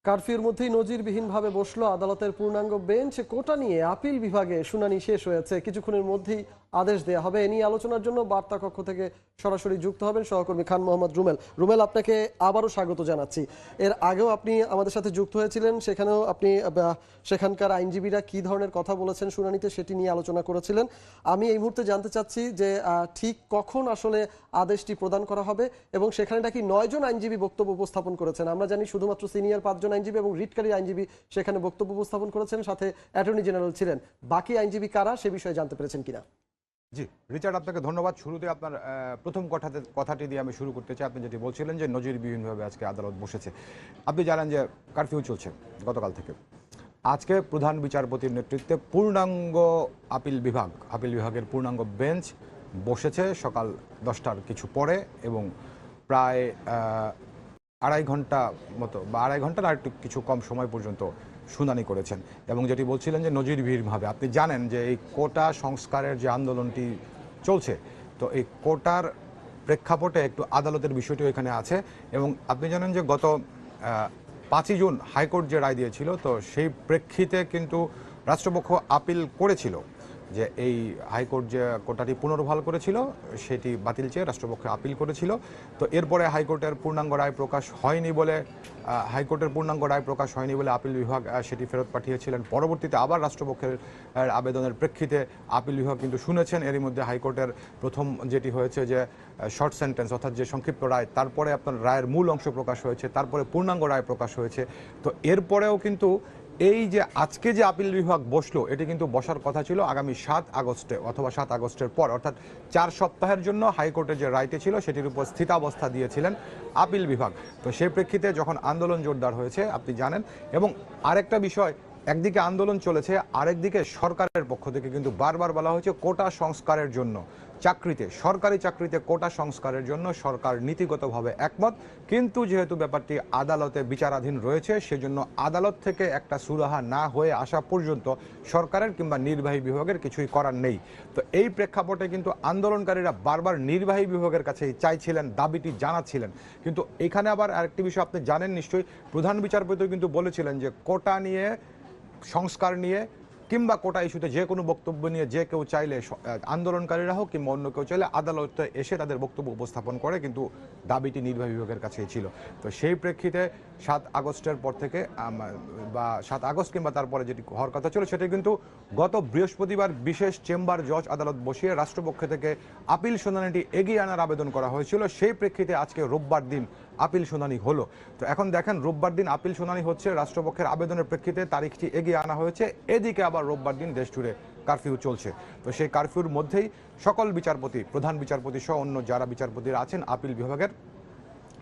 কারফিউর মধ্যেই নজিরবিহীনভাবে বসলো আদালতের পূর্ণাঙ্গ বেঞ্চ। কোটা নিয়ে আপিল বিভাগে শুনানি শেষ হয়েছে, কিছুক্ষণের মধ্যেই আদেশ দেওয়া হবে। এ নিয়ে আলোচনার জন্য বার্তা কক্ষ থেকে সরাসরি যুক্ত হবেন সহকর্মী খান মোহাম্মদ রুমেল। রুমেল, আপনাকে আবারও স্বাগত জানাচ্ছি। এর আগেও আপনি আমাদের সাথে যুক্ত হয়েছিলেন, সেখানেও আপনি সেখানকার আইনজীবীরা কী ধরনের কথা বলেছেন শুনানিতে সেটি নিয়ে আলোচনা করেছিলেন। আমি এই মুহূর্তে জানতে চাচ্ছি যে ঠিক কখন আসলে আদেশটি প্রদান করা হবে এবং সেখানে নাকি 9 জন আইনজীবী বক্তব্য উপস্থাপন করেছেন। আমরা জানি শুধুমাত্র সিনিয়র 5 জন আইনজীবী এবং রিটকারী আইনজীবী সেখানে বক্তব্য উপস্থাপন করেছেন, সাথে অ্যাটর্নি জেনারেল ছিলেন। বাকি আইনজীবী কারা সে বিষয়ে জানতে পেরেছেন কিনা? জি রিচার্ড, আপনাকে ধন্যবাদ। শুরুতে আপনার প্রথম কথাটি দিয়ে আমি শুরু করতে চাই। আপনি যেটি বলছিলেন যে নজিরবিহীনভাবে আজকে আদালত বসেছে। আপনি জানেন যে কারফিউ চলছে গতকাল থেকে। আজকে প্রধান বিচারপতির নেতৃত্বে পূর্ণাঙ্গ আপিল বিভাগের পূর্ণাঙ্গ বেঞ্চ বসেছে সকাল 10টার কিছু পরে এবং প্রায় আড়াই ঘন্টা মতো বা আড়াই ঘন্টা আর একটু কিছু কম সময় পর্যন্ত শুনানি করেছেন। এবং যেটি বলছিলেন যে নজিরবিহীনভাবে, আপনি জানেন যে এই কোটা সংস্কারের যে আন্দোলনটি চলছে, তো এই কোটার প্রেক্ষাপটে একটু আদালতের বিষয়টিও এখানে আছে। এবং আপনি জানেন যে গত 5ই জুন হাইকোর্ট যে রায় দিয়েছিল, তো সেই প্রেক্ষিতে কিন্তু রাষ্ট্রপক্ষ আপিল করেছিল যে এই হাইকোর্ট যে কোটাটি পুনর্বহাল করেছিল সেটি বাতিল চেয়ে রাষ্ট্রপক্ষ আপিল করেছিল। তো এরপরে হাইকোর্টের পূর্ণাঙ্গ রায় প্রকাশ হয়নি বলে আপিল বিভাগ সেটি ফেরত পাঠিয়েছিলেন। পরবর্তীতে আবার রাষ্ট্রপক্ষের আবেদনের প্রেক্ষিতে আপিল বিভাগ কিন্তু শুনেছেন। এরই মধ্যে হাইকোর্টের প্রথম যেটি হয়েছে যে শর্ট সেন্টেন্স, অর্থাৎ যে সংক্ষিপ্ত রায়, তারপরে আপনার রায়ের মূল অংশ প্রকাশ হয়েছে, তারপরে পূর্ণাঙ্গ রায় প্রকাশ হয়েছে। তো এরপরেও কিন্তু এই যে আজকে যে আপিল বিভাগ বসলো, এটি কিন্তু বসার কথা ছিল আগামী 7 আগস্টে অথবা 7 আগস্টের পর, অর্থাৎ 4 সপ্তাহের জন্য হাইকোর্টের যে রায়টি ছিল সেটির উপর স্থিতাবস্থা দিয়েছিলেন আপিল বিভাগ। তো সেই প্রেক্ষিতে যখন আন্দোলন জোরদার হয়েছে, আপনি জানেন, এবং আরেকটা বিষয়, একদিকে আন্দোলন চলেছে, আরেকদিকে সরকারের পক্ষ থেকে কিন্তু বারবার বলা হয়েছে কোটা সংস্কারের জন্য সরকারি চাকরিতে কোটা সংস্কারের জন্য সরকার নীতিগতভাবে একমত, কিন্তু যেহেতু ব্যাপারটি আদালতে বিচারাধীন রয়েছে, সেজন্য আদালত থেকে একটা সুরাহা না হয়ে আসা পর্যন্ত সরকারের কিংবা নির্বাহী বিভাগের কিছুই করার নেই। তো এই প্রেক্ষাপটে কিন্তু আন্দোলনকারীরা বারবার নির্বাহী বিভাগের কাছে চাইছিলেন, দাবিটি জানাচ্ছিলেন। কিন্তু এখানে আবার আরেকটি বিষয় আপনি জানেন নিশ্চয়ই, প্রধান বিচারপতি কিন্তু বলেছিলেন যে কোটা নিয়ে, সংস্কার নিয়ে কিংবা কোটা ইস্যুতে যে কোনো বক্তব্য নিয়ে যে কেউ চাইলে, আন্দোলনকারীরা হোক কিংবা অন্য কেউ চাইলে আদালতে এসে তাদের বক্তব্য উপস্থাপন করে, কিন্তু দাবিটি নির্বাহী বিভাগের কাছেই ছিল। তো সেই প্রেক্ষিতে 7 আগস্টের পর থেকে বা 7 আগস্ট কিংবা তারপরে যেটি হওয়ার কথা ছিল, সেটি কিন্তু গত বৃহস্পতিবার বিশেষ চেম্বার জজ আদালত বসিয়ে রাষ্ট্রপক্ষ থেকে আপিল শুনানিটি এগিয়ে আনার আবেদন করা হয়েছিল। সেই প্রেক্ষিতে আজকে রোববার দিন আপিল শুনানি হলো। তো এখন দেখেন, রোববার দিন আপিল শুনানি হচ্ছে, রাষ্ট্রপক্ষের আবেদনের প্রেক্ষিতে তারিখটি এগিয়ে আনা হয়েছে। এদিকে আবার রোববার দিন দেশ জুড়ে কারফিউ চলছে। তো সেই কারফিউর মধ্যেই সকল বিচারপতি, প্রধান বিচারপতি সহ অন্য যারা বিচারপতিরা আছেন আপিল বিভাগের,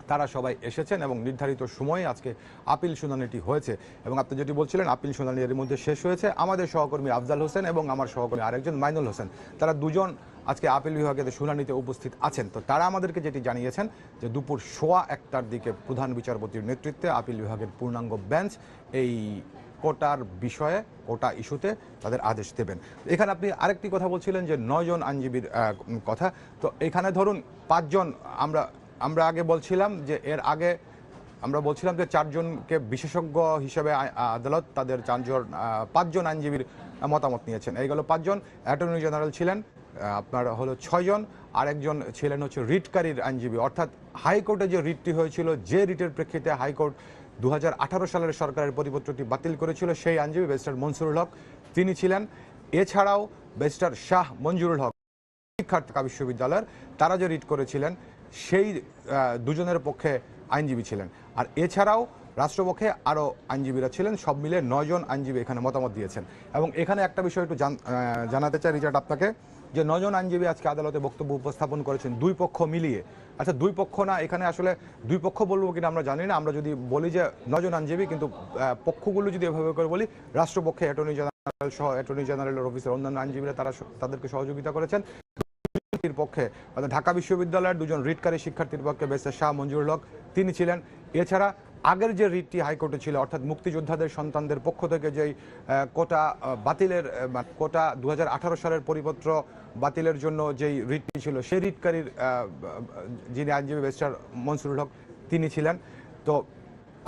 তারা সবাই এসেছেন এবং নির্ধারিত সময়ে আজকে আপিল শুনানিটি হয়েছে। এবং আপনি যেটি বলছিলেন, আপিল শুনানি এর মধ্যে শেষ হয়েছে। আমাদের সহকর্মী আফজাল হোসেন এবং আমার সহকর্মী আরেকজন মাইনুল হোসেন, তারা দুজন আজকে আপিল বিভাগের শুনানিতে উপস্থিত আছেন। তো তারা আমাদেরকে যেটি জানিয়েছেন যে দুপুর 1:15টার দিকে প্রধান বিচারপতির নেতৃত্বে আপিল বিভাগের পূর্ণাঙ্গ বেঞ্চ এই কোটার বিষয়ে, কোটা ইস্যুতে তাদের আদেশ দেবেন। এখানে আপনি আরেকটি কথা বলছিলেন যে 9 জন আইনজীবীর কথা। তো এখানে ধরুন 5 জন, আমরা আগে বলছিলাম যে এর আগে আমরা বলছিলাম যে 4 জনকে বিশেষজ্ঞ হিসেবে আদালত তাদের 5 জন আইনজীবীর মতামত নিয়েছেন। এই গেল 5 জন। অ্যাটর্নি জেনারেল ছিলেন আপনার হলো 6 জন, আরেকজন ছিলেন হচ্ছে রিটকারীর আইনজীবী, অর্থাৎ হাইকোর্টে যে রিটটি হয়েছিল, যে রিটের প্রেক্ষিতে হাইকোর্ট 2018 সালের সরকারের পরিপত্রটি বাতিল করেছিল, সেই আইনজীবী ব্যারিস্টার মনসুরুল হক তিনি ছিলেন। এছাড়াও ব্যারিস্টার শাহ মঞ্জুরুল হক শিক্ষার্থী বিশ্ববিদ্যালয়ের, তারা যে রিট করেছিলেন সেই দুজনের পক্ষে আইনজীবী ছিলেন। আর এছাড়াও রাষ্ট্রপক্ষে আরও আইনজীবীরা ছিলেন। সব মিলে 9 জন আইনজীবী এখানে মতামত দিয়েছেন। এবং এখানে একটা বিষয় একটু জানাতে চাই রিচার্ড আপনাকে, যে 9 জন আইনজীবী আজকে আদালতে বক্তব্য উপস্থাপন করেছেন দুই পক্ষ মিলিয়ে। আচ্ছা, দুই পক্ষ না, এখানে আসলে দুই পক্ষ বলবো কিনা আমরা জানি না। আমরা যদি বলি যে 9 জন আইনজীবী, কিন্তু পক্ষগুলো যদি এভাবে করে বলি, রাষ্ট্রপক্ষে অ্যাটর্নি জেনারেল সহ অ্যাটর্নি জেনারেলের অফিসের অন্যান্য আইনজীবীরা তাদেরকে সহযোগিতা করেছেন। পক্ষে ঢাকা বিশ্ববিদ্যালয়ের 2 জন রিটকারী শিক্ষার্থীর পক্ষে ব্যারিস্টার শাহ মঞ্জুরুল হক তিনি ছিলেন। এছাড়া আগের যে রিটটি হাইকোর্টে ছিল, অর্থাৎ মুক্তিযোদ্ধাদের সন্তানদের পক্ষ থেকে যেই কোটা বাতিলের, কোটা 2018 সালের পরিপত্র বাতিলের জন্য যেই রিটটি ছিল, সেই রিটকারীর যিনি আইনজীবী ব্যারিস্টার মনসুরুল হক তিনি ছিলেন। তো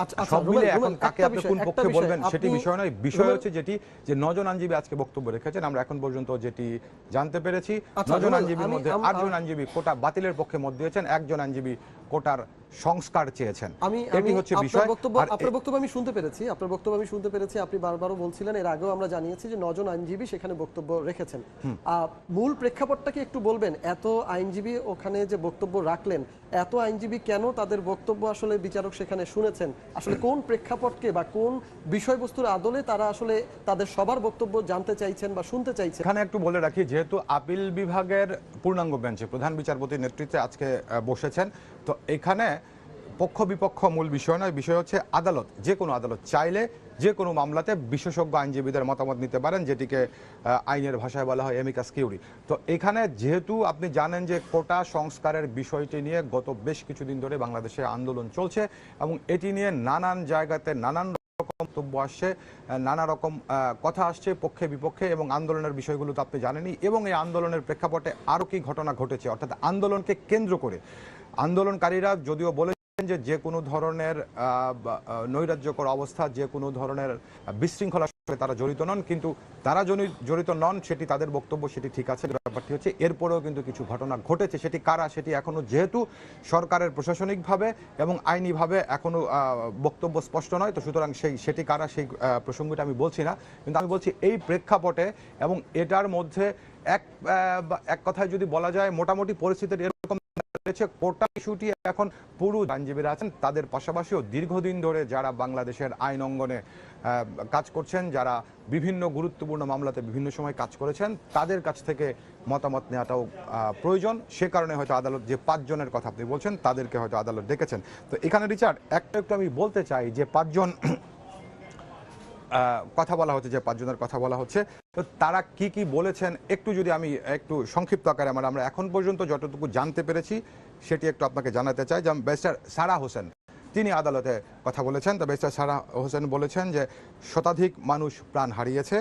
আচ্ছা, সব মিলে রুবেল, এখন কাকে একটা আপনি বিষয়, কোন একটা পক্ষে বিষয়, বলবেন সেটি আপনি- বিষয় নয়, বিষয় রুবেল- হচ্ছে যেটি যে 9 জন আইনজীবী আজকে বক্তব্য রেখেছেন, আমরা এখন পর্যন্ত যেটি জানতে পেরেছি আচ্ছা, 9 জন রুবেল, আইনজীবীর মধ্যে 8 জন আইনজীবী কোটা বাতিলের পক্ষে মত দিয়েছেন, একজন আইনজীবী কোটার সংস্কার চেয়েছেন। আমি এটি হচ্ছে আপনার বিষয়। বক্তব্য আর আপনার বক্তব্য আমি শুনতে পেরেছি, আপনি বারবারও বলছিলেন, এর আগেও আমরা জানিয়েছি যে 9 জন আইনজীবী সেখানে বক্তব্য রেখেছেন। মূল প্রেক্ষাপটটা কি একটু বলবেন? এত আইনজীবী ওখানে যে বক্তব্য রাখলেন, এত আইনজীবী কেন তাদের বক্তব্য আসলে বিচারক সেখানে শুনেছেন? আসলে কোন প্রেক্ষাপটকে বা কোন বিষয়বস্তুর আদলে তারা আসলে তাদের সবার বক্তব্য জানতে চাইছেন বা শুনতে চাইছেন? এখানে একটু বলে রাখি, যেহেতু আপিল বিভাগের পূর্ণাঙ্গ বেঞ্চে প্রধান বিচারপতির নেতৃত্বে আজকে বসেছেন, তো এখানে পক্ষ বিপক্ষ মূল বিষয় নয়, বিষয় হচ্ছে আদালত, যে কোনো আদালত চাইলে যে কোনো মামলাতে বিশেষজ্ঞ আইনজীবীদের মতামত নিতে পারেন, যেটিকে আইনের ভাষায় বলা হয় এমিকাস কিউরি। তো এখানে যেহেতু আপনি জানেন যে কোটা সংস্কারের বিষয়টি নিয়ে গত বেশ কিছুদিন ধরে বাংলাদেশে আন্দোলন চলছে এবং এটি নিয়ে নানান জায়গাতে নানান বক্তব্য আসছে, নানা রকম কথা আসছে পক্ষে বিপক্ষে, এবং আন্দোলনের বিষয়গুলো তো আপনি জানেনই। এবং এই আন্দোলনের প্রেক্ষাপটে আরও কি ঘটনা ঘটেছে, অর্থাৎ আন্দোলনকে কেন্দ্র করে আন্দোলনকারীরা যদিও বলেছেন যে কোনো ধরনের নৈরাজ্যকর অবস্থা, যে কোনো ধরনের বিশৃঙ্খলার সাথে তারা জড়িত নন, কিন্তু তারা জড়িত নন সেটি তাদের বক্তব্য, সেটি ঠিক আছে। ব্যাপারটি হচ্ছে এরপরেও কিন্তু কিছু ঘটনা ঘটেছে, সেটি কারা, সেটি এখনো যেহেতু সরকারের প্রশাসনিকভাবে এবং আইনিভাবে এখনো বক্তব্য স্পষ্ট নয়, তো সুতরাং সেটি কারা সেই প্রসঙ্গটা আমি বলছি না। কিন্তু আমি বলছি এই প্রেক্ষাপটে এবং এটার মধ্যে এক কথায় যদি বলা যায় মোটামুটি পরিস্থিতির এরকম কোটা ইস্যুটি এখন পুরো আইনজীবীরা আছেন, তাদের পাশাপাশিও দীর্ঘদিন ধরে যারা বাংলাদেশের আইন অঙ্গনে কাজ করছেন, যারা বিভিন্ন গুরুত্বপূর্ণ মামলাতে বিভিন্ন সময় কাজ করেছেন, তাদের কাছ থেকে মতামত নেওয়াটাও প্রয়োজন। সে কারণে হয়তো আদালত যে 5 জনের কথা আপনি বলছেন তাদেরকে হয়তো আদালত ডেকেছেন। তো এখানে রিচার্ড একটু আমি বলতে চাই যে 5 জন কথা বলা হচ্ছে, যে 5 জনের কথা বলা হচ্ছে, তো তারা কি কি বলেছেন একটু যদি আমি একটু সংক্ষিপ্ত আকারে আমরা এখন পর্যন্ত যতটুকু জানতে পেরেছি সেটি একটু আপনাকে জানাতে চাই। যেমন ব্যারিস্টার সারা হোসেন তিনি আদালতে কথা বলেছেন। তো ব্যারিস্টার সারা হোসেন বলেছেন যে শতাধিক মানুষ প্রাণ হারিয়েছে,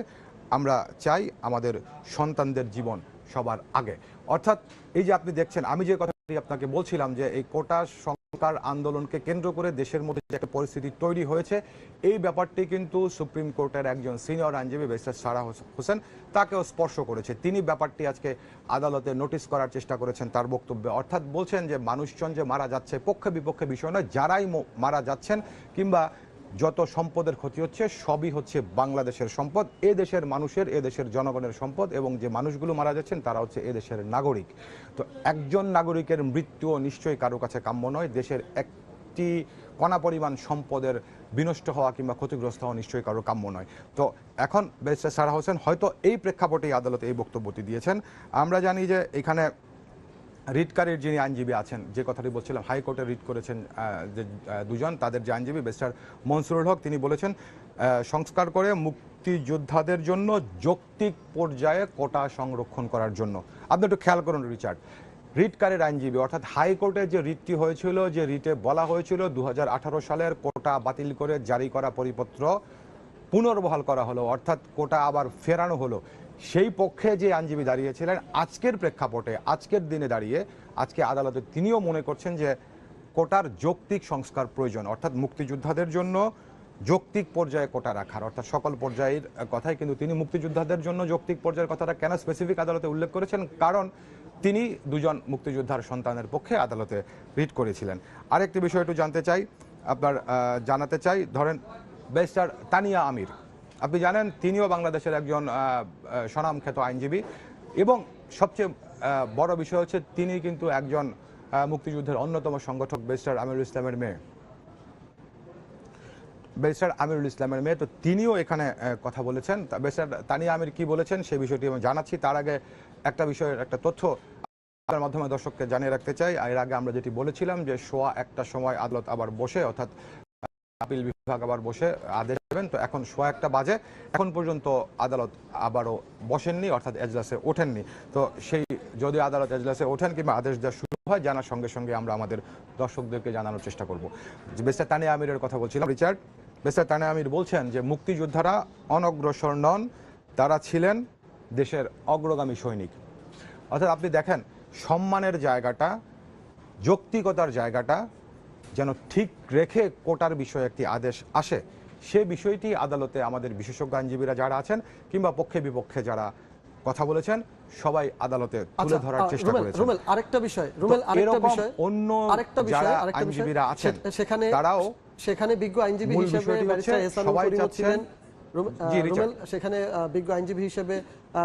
আমরা চাই আমাদের সন্তানদের জীবন সবার আগে। অর্থাৎ এই যে আপনি দেখছেন, আমি যে কথাটি আপনাকে বলছিলাম যে এই কোটা সংস্কার আন্দোলনকে কেন্দ্র করে দেশের মধ্যে যে একটা পরিস্থিতি তৈরি হয়েছে, এই ব্যাপারটি কিন্তু সুপ্রিম কোর্টের একজন সিনিয়র আইনজীবী ব্যারিস্টার সারা হোসেন তাকেও স্পর্শ করেছে। তিনি ব্যাপারটি আজকে আদালতে নোটিশ করার চেষ্টা করেছেন তার বক্তব্যে। অর্থাৎ বলছেন যে মানুষজন যে মারা যাচ্ছে পক্ষে বিপক্ষে বিষয় নয়, যারাই মারা যাচ্ছেন কিংবা যত সম্পদের ক্ষতি হচ্ছে সবই হচ্ছে বাংলাদেশের সম্পদ, এ দেশের মানুষের, এ দেশের জনগণের সম্পদ, এবং যে মানুষগুলো মারা যাচ্ছেন তারা হচ্ছে এ দেশের নাগরিক। তো একজন নাগরিকের মৃত্যুও নিশ্চয়ই কারো কাছে কাম্য নয়। দেশের একটি কণা পরিমাণ সম্পদের বিনষ্ট হওয়া কিংবা ক্ষতিগ্রস্ত হওয়া নিশ্চয়ই কারো কাম্য নয়। তো এখন ব্যারিস্টার সারা হোসেন হয়তো এই প্রেক্ষাপটেই আদালতে এই বক্তব্যটি দিয়েছেন। আমরা জানি যে এখানে রিটকারীর যিনি আইনজীবী আছেন, যে কথাটি বলছিলাম, হাইকোর্টে রিট করেছেন যে 2 জন, তাদের যে আইনজীবী ব্যারিস্টার মনসুরুল হক, তিনি বলেছেন সংস্কার করে মুক্তিযোদ্ধাদের জন্য যৌক্তিক পর্যায়ে কোটা সংরক্ষণ করার জন্য। আপনি একটু খেয়াল করুন রিচার্ড, রিটকারীর আইনজীবী অর্থাৎ হাইকোর্টে যে রিটটি হয়েছিল, যে রিটে বলা হয়েছিল 2018 সালের কোটা বাতিল করে জারি করা পরিপত্র পুনর্বহাল করা হলো, অর্থাৎ কোটা আবার ফেরানো হলো, সেই পক্ষে যে আইনজীবী দাঁড়িয়েছিলেন আজকের প্রেক্ষাপটে, আজকের দিনে দাঁড়িয়ে আজকে আদালতে তিনিও মনে করছেন যে কোটার যৌক্তিক সংস্কার প্রয়োজন, অর্থাৎ মুক্তিযোদ্ধাদের জন্য যৌক্তিক পর্যায়ে কোটা রাখার, অর্থাৎ সকল পর্যায়ের কথাই, কিন্তু তিনি মুক্তিযোদ্ধাদের জন্য যৌক্তিক পর্যায়ের কথাটা কেন স্পেসিফিক আদালতে উল্লেখ করেছেন, কারণ তিনি 2 জন মুক্তিযোদ্ধার সন্তানের পক্ষে আদালতে রিট করেছিলেন। আরেকটি বিষয় একটু জানতে চাই, আপনার জানাতে চাই, ধরেন ব্যারিস্টার তানিয়া আমির, আপনি জানেন তিনিও বাংলাদেশের একজন স্বনামখ্যাত আইনজীবী, এবং সবচেয়ে বড় বিষয় হচ্ছে তিনি কিন্তু একজন মুক্তিযুদ্ধের অন্যতম সংগঠক ব্যারিস্টার আমিরুল ইসলামের মেয়ে। তো তিনিও এখানে কথা বলেছেন। ব্যারিস্টার তানিয়া আমির কি বলেছেন সেই বিষয়টি আমি জানাচ্ছি। তার আগে একটা বিষয়ের একটা তথ্য আপনার মাধ্যমে দর্শককে জানিয়ে রাখতে চাই। এর আগে আমরা যেটি বলেছিলাম যে 1:15 সময় আদালত আবার বসে, অর্থাৎ আপিল বিভাগ আবার বসে আদেশ দেবেন। তো এখন 1:15 বাজে, এখন পর্যন্ত আদালত আবারও বসেননি, অর্থাৎ এজলাসে ওঠেননি। তো সেই যদি আদালত এজলাসে ওঠেন কিংবা আদেশ দেওয়া শুরু হয়, জানার সঙ্গে সঙ্গে আমরা আমাদের দর্শকদেরকে জানানোর চেষ্টা করব। ব্যারিস্টার তানিয়া আমিরের কথা বলছিলাম রিচার্ড। ব্যারিস্টার তানিয়া আমির বলছেন যে মুক্তিযোদ্ধারা অনগ্রসর নন, তারা ছিলেন দেশের অগ্রগামী সৈনিক। অর্থাৎ আপনি দেখেন সম্মানের জায়গাটা, যৌক্তিকতার জায়গাটা যেন ঠিক রেখে কোটার বিষয়ে একটি আদেশ আসে, সে বিষয়টি আদালতে আমাদের বিশেষজ্ঞ আইনজীবীরা যারা আছেন কিংবা পক্ষে বিপক্ষে যারা কথা বলেছেন সবাই আদালতে তুলে ধরার চেষ্টা করেছেন। রুমেল আরেকটা বিষয়, রুমেল আরেকটা বিষয়, অন্য যারা আইনজীবীরা আছেন তারাও সেখানে বিজ্ঞ আইনজীবী হিসেবে ব্যারিস্টার এহসানুল করিম ছিলেন। রুমেল, সেখানে বিজ্ঞ আইনজীবী হিসেবে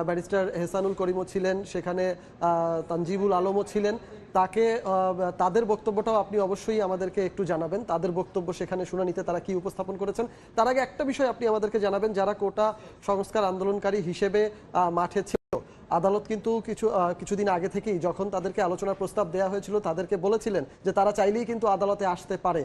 ব্যারিস্টার এহসানুল করিমও ছিলেন, সেখানে তানজিবুল আলমও ছিলেন। তাদের বক্তব্যটাও আপনি অবশ্যই আমাদেরকে একটু জানাবেন, তাদের বক্তব্য সেখানে শুনানিতে তারা কি উপস্থাপন করেছেন। তার আগে একটা বিষয় আপনি আমাদেরকে জানাবেন, যারা কোটা সংস্কার আন্দোলনকারী হিসেবে মাঠে ছিল, আদালত কিন্তু কিছুদিন আগে থেকেই যখন তাদেরকে আলোচনার প্রস্তাব দেওয়া হয়েছিল তাদেরকে বলেছিলেন যে তারা চাইলেই কিন্তু আদালতে আসতে পারে,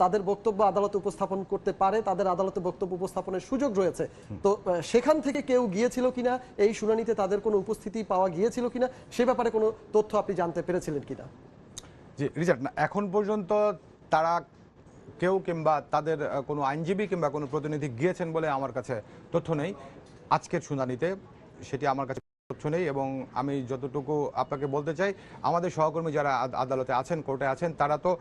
তাদের বক্তব্য আদালতে উপস্থাপন করতে পারে, তাদের আদালতে বক্তব্য উপস্থাপনের সুযোগ রয়েছে। তো সেখান থেকে কেউ গিয়েছিল কিনা, এই শুনানিতে তাদের কোনো উপস্থিতি পাওয়া গিয়েছিল কিনা, সে ব্যাপারে কোনো তথ্য আপনি জানতে পেরেছিলেন কিনা? জি রিচার্ড, এখন পর্যন্ত তারা কেউ কিংবা তাদের কোনো আইনজীবী কিংবা কোনো প্রতিনিধি গিয়েছেন বলে আমার কাছে তথ্য নেই। আজকের শুনানিতে সেটি আমার কাছে তথ্য নেই, এবং আমি যতটুকু আপনাকে বলতে চাই, আমাদের সহকর্মী যারা আদালতে আছেন, কোর্টে আছেন, তারা তো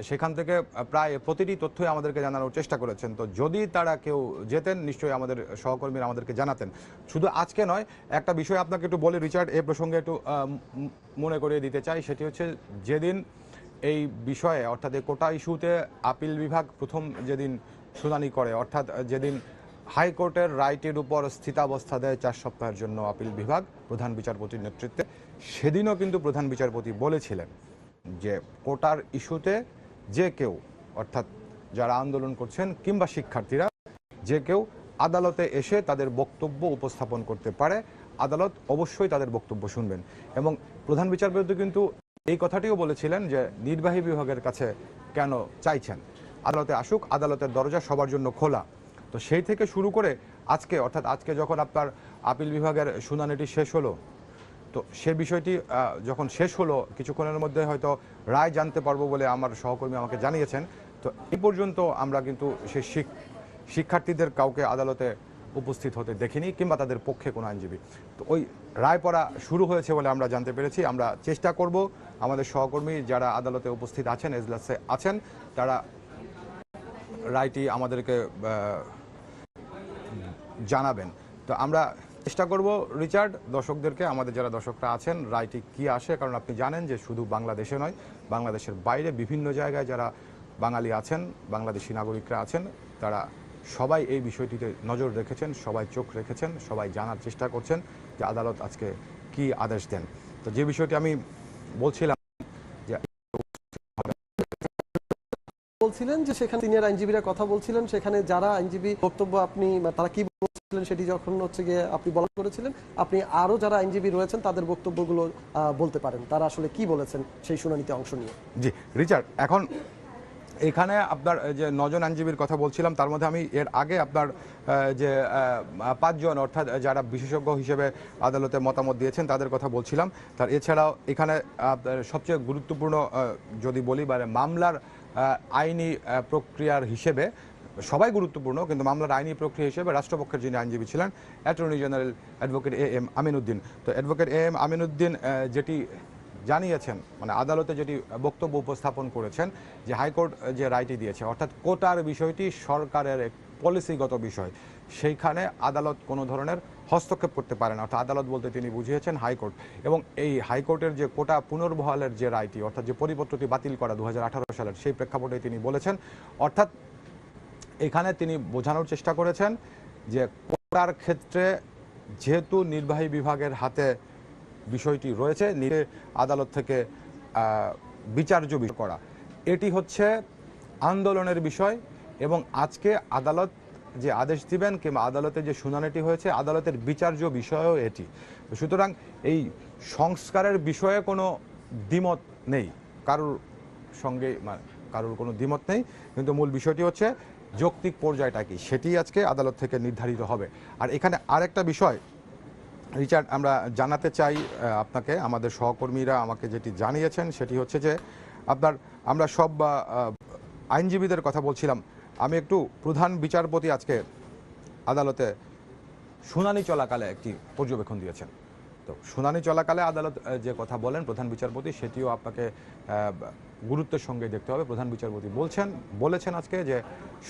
সেখান থেকে প্রায় প্রতিটি তথ্যই আমাদেরকে জানানোর চেষ্টা করেছেন। তো যদি তারা কেউ যেতেন, নিশ্চয়ই আমাদের সহকর্মীরা আমাদেরকে জানাতেন। শুধু আজকে নয়, একটা বিষয় আপনাকে একটু বলে রিচার্ড, এই প্রসঙ্গে একটু মনে করিয়ে দিতে চাই। সেটি হচ্ছে, যেদিন এই বিষয়ে অর্থাৎ এই কোটা ইস্যুতে আপিল বিভাগ প্রথম যেদিন শুনানি করে, অর্থাৎ যেদিন হাইকোর্টের রাইটের উপর স্থিতাবস্থা দেয় 4 সপ্তাহের জন্য আপিল বিভাগ প্রধান বিচারপতির নেতৃত্বে, সেদিনও কিন্তু প্রধান বিচারপতি বলেছিলেন যে কোটার ইস্যুতে যে কেউ, অর্থাৎ যারা আন্দোলন করছেন কিংবা শিক্ষার্থীরা, যে কেউ আদালতে এসে তাদের বক্তব্য উপস্থাপন করতে পারে, আদালত অবশ্যই তাদের বক্তব্য শুনবেন। এবং প্রধান বিচারপতি কিন্তু এই কথাটিও বলেছিলেন যে নির্বাহী বিভাগের কাছে কেন চাইছেন, আদালতে আসুক, আদালতের দরজা সবার জন্য খোলা। তো সেই থেকে শুরু করে আজকে, অর্থাৎ আজকে যখন আপনার আপিল বিভাগের শুনানিটি শেষ হলো, তো সে বিষয়টি যখন শেষ হলো, কিছুক্ষণের মধ্যে হয়তো রায় জানতে পারবো বলে আমার সহকর্মী আমাকে জানিয়েছেন। তো এই পর্যন্ত আমরা কিন্তু সেই শিক্ষার্থীদের কাউকে আদালতে উপস্থিত হতে দেখিনি, কিংবা তাদের পক্ষে কোনো আইনজীবী। তো ওই রায় পড়া শুরু হয়েছে বলে আমরা জানতে পেরেছি। আমরা চেষ্টা করব, আমাদের সহকর্মী যারা আদালতে উপস্থিত আছেন, এজলাসে আছেন, তারা রায়টি আমাদেরকে জানাবেন। তো আমরা চেষ্টা করব রিচার্ড, দর্শকদেরকে, আমাদের যারা দর্শকরা আছেন, রায়টি কি আসে। কারণ আপনি জানেন যে শুধু বাংলাদেশে নয়, বাংলাদেশের বাইরে বিভিন্ন জায়গায় যারা বাঙালি আছেন, বাংলাদেশি নাগরিকরা আছেন, তারা সবাই এই বিষয়টিতে নজর রেখেছেন, সবাই চোখ রেখেছেন, সবাই জানার চেষ্টা করছেন যে আদালত আজকে কি আদেশ দেন। তো যে বিষয়টি আমি বলছিলাম, বলছিলেন যে সেখানে সিনিয়র আইনজীবীরা কথা বলছিলেন, সেখানে যারা আইনজীবী বক্তব্য আপনি তারা কি বলছিলেন সেটি যখন হচ্ছে গিয়ে আপনি বলা করেছিলেন, আপনি আরো যারা আইনজীবী রয়েছেন তাদের বক্তব্যগুলো বলতে পারেন, তারা আসলে কি বলেছেন সেই শুনানিতে অংশ নিয়ে। জি রিচার্ড, এখন এখানে আপনার যে 9 জন আইনজীবীর কথা বলছিলাম, তার মধ্যে আমি এর আগে আপনার যে 5 জন, অর্থাৎ যারা বিশেষজ্ঞ হিসেবে আদালতে মতামত দিয়েছেন তাদের কথা বলছিলাম। তার এছাড়াও এখানে সবচেয়ে গুরুত্বপূর্ণ যদি বলি, মামলার আইনি প্রক্রিয়ার হিসেবে সবাই গুরুত্বপূর্ণ, কিন্তু মামলার আইনি প্রক্রিয়া হিসেবে রাষ্ট্রপক্ষের যিনি আইনজীবী ছিলেন, attorney general advocate AM Aminuddin. তো অ্যাডভোকেট AM আমিনউদ্দিন যেটি জানিয়েছেন, মানে আদালতে যেটি বক্তব্য উপস্থাপন করেছেন, যে হাইকোর্ট যে রায়টি দিয়েছে, অর্থাৎ কোটার বিষয়টি সরকারের এক পলিসিগত বিষয়, সেইখানে আদালত কোনো ধরনের হস্তক্ষেপ করতে পারে না। অর্থাৎ আদালত বলতে তিনি বুঝিয়েছেন হাইকোর্ট। এবং এই হাইকোর্টের যে কোটা পুনর্বহালের যে রায়টি, অর্থাৎ যে পরিপত্রটি বাতিল করা 2018 সালের, সেই প্রেক্ষাপটে তিনি বলেছেন। অর্থাৎ এখানে তিনি বোঝানোর চেষ্টা করেছেন যে কোটার ক্ষেত্রে যেহেতু নির্বাহী বিভাগের হাতে বিষয়টি রয়েছে, নিচে আদালত থেকে বিচার্য বিষয় করা, এটি হচ্ছে আন্দোলনের বিষয়। এবং আজকে আদালত যে আদেশ দিবেন কিংবা আদালতে যে শুনানিটি হয়েছে, আদালতের বিচার্য বিষয়ও এটি। সুতরাং এই সংস্কারের বিষয়ে কোনো দ্বিমত নেই কারোর সঙ্গে, মানে কারোর কোনো দ্বিমত নেই, কিন্তু মূল বিষয়টি হচ্ছে যৌক্তিক পর্যায়টা কি, সেটি আজকে আদালত থেকে নির্ধারিত হবে। আর এখানে আরেকটা বিষয় রিচার্ড আমরা জানাতে চাই আপনাকে, আমাদের সহকর্মীরা আমাকে যেটি জানিয়েছেন সেটি হচ্ছে যে আমরা সব আইনজীবীদের কথা বলছিলাম। আমি একটু প্রধান বিচারপতি আজকে আদালতে শুনানি চলাকালে একটি পর্যবেক্ষণ দিয়েছেন। তো শুনানি চলাকালে আদালত যে কথা বলেন প্রধান বিচারপতি, সেটিও আপনাকে গুরুত্বের সঙ্গে দেখতে হবে। প্রধান বিচারপতি বলেছেন আজকে যে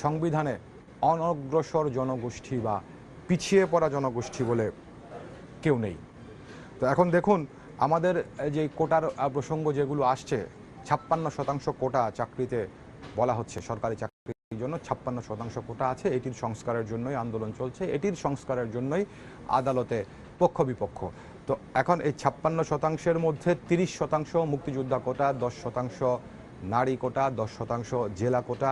সংবিধানে অনগ্রসর জনগোষ্ঠী বা পিছিয়ে পড়া জনগোষ্ঠী বলে কেউ নেই। তো এখন দেখুন, আমাদের যে কোটার প্রসঙ্গ যেগুলো আসছে, 56% কোটা চাকরিতে বলা হচ্ছে, সরকারি চাকরির জন্য 56% কোটা আছে। এটির সংস্কারের জন্যই আন্দোলন চলছে, এটির সংস্কারের জন্যই আদালতে পক্ষ বিপক্ষ। তো এখন এই 56%-এর মধ্যে 30% মুক্তিযোদ্ধা কোটা, 10% নারী কোটা, 10% জেলা কোটা,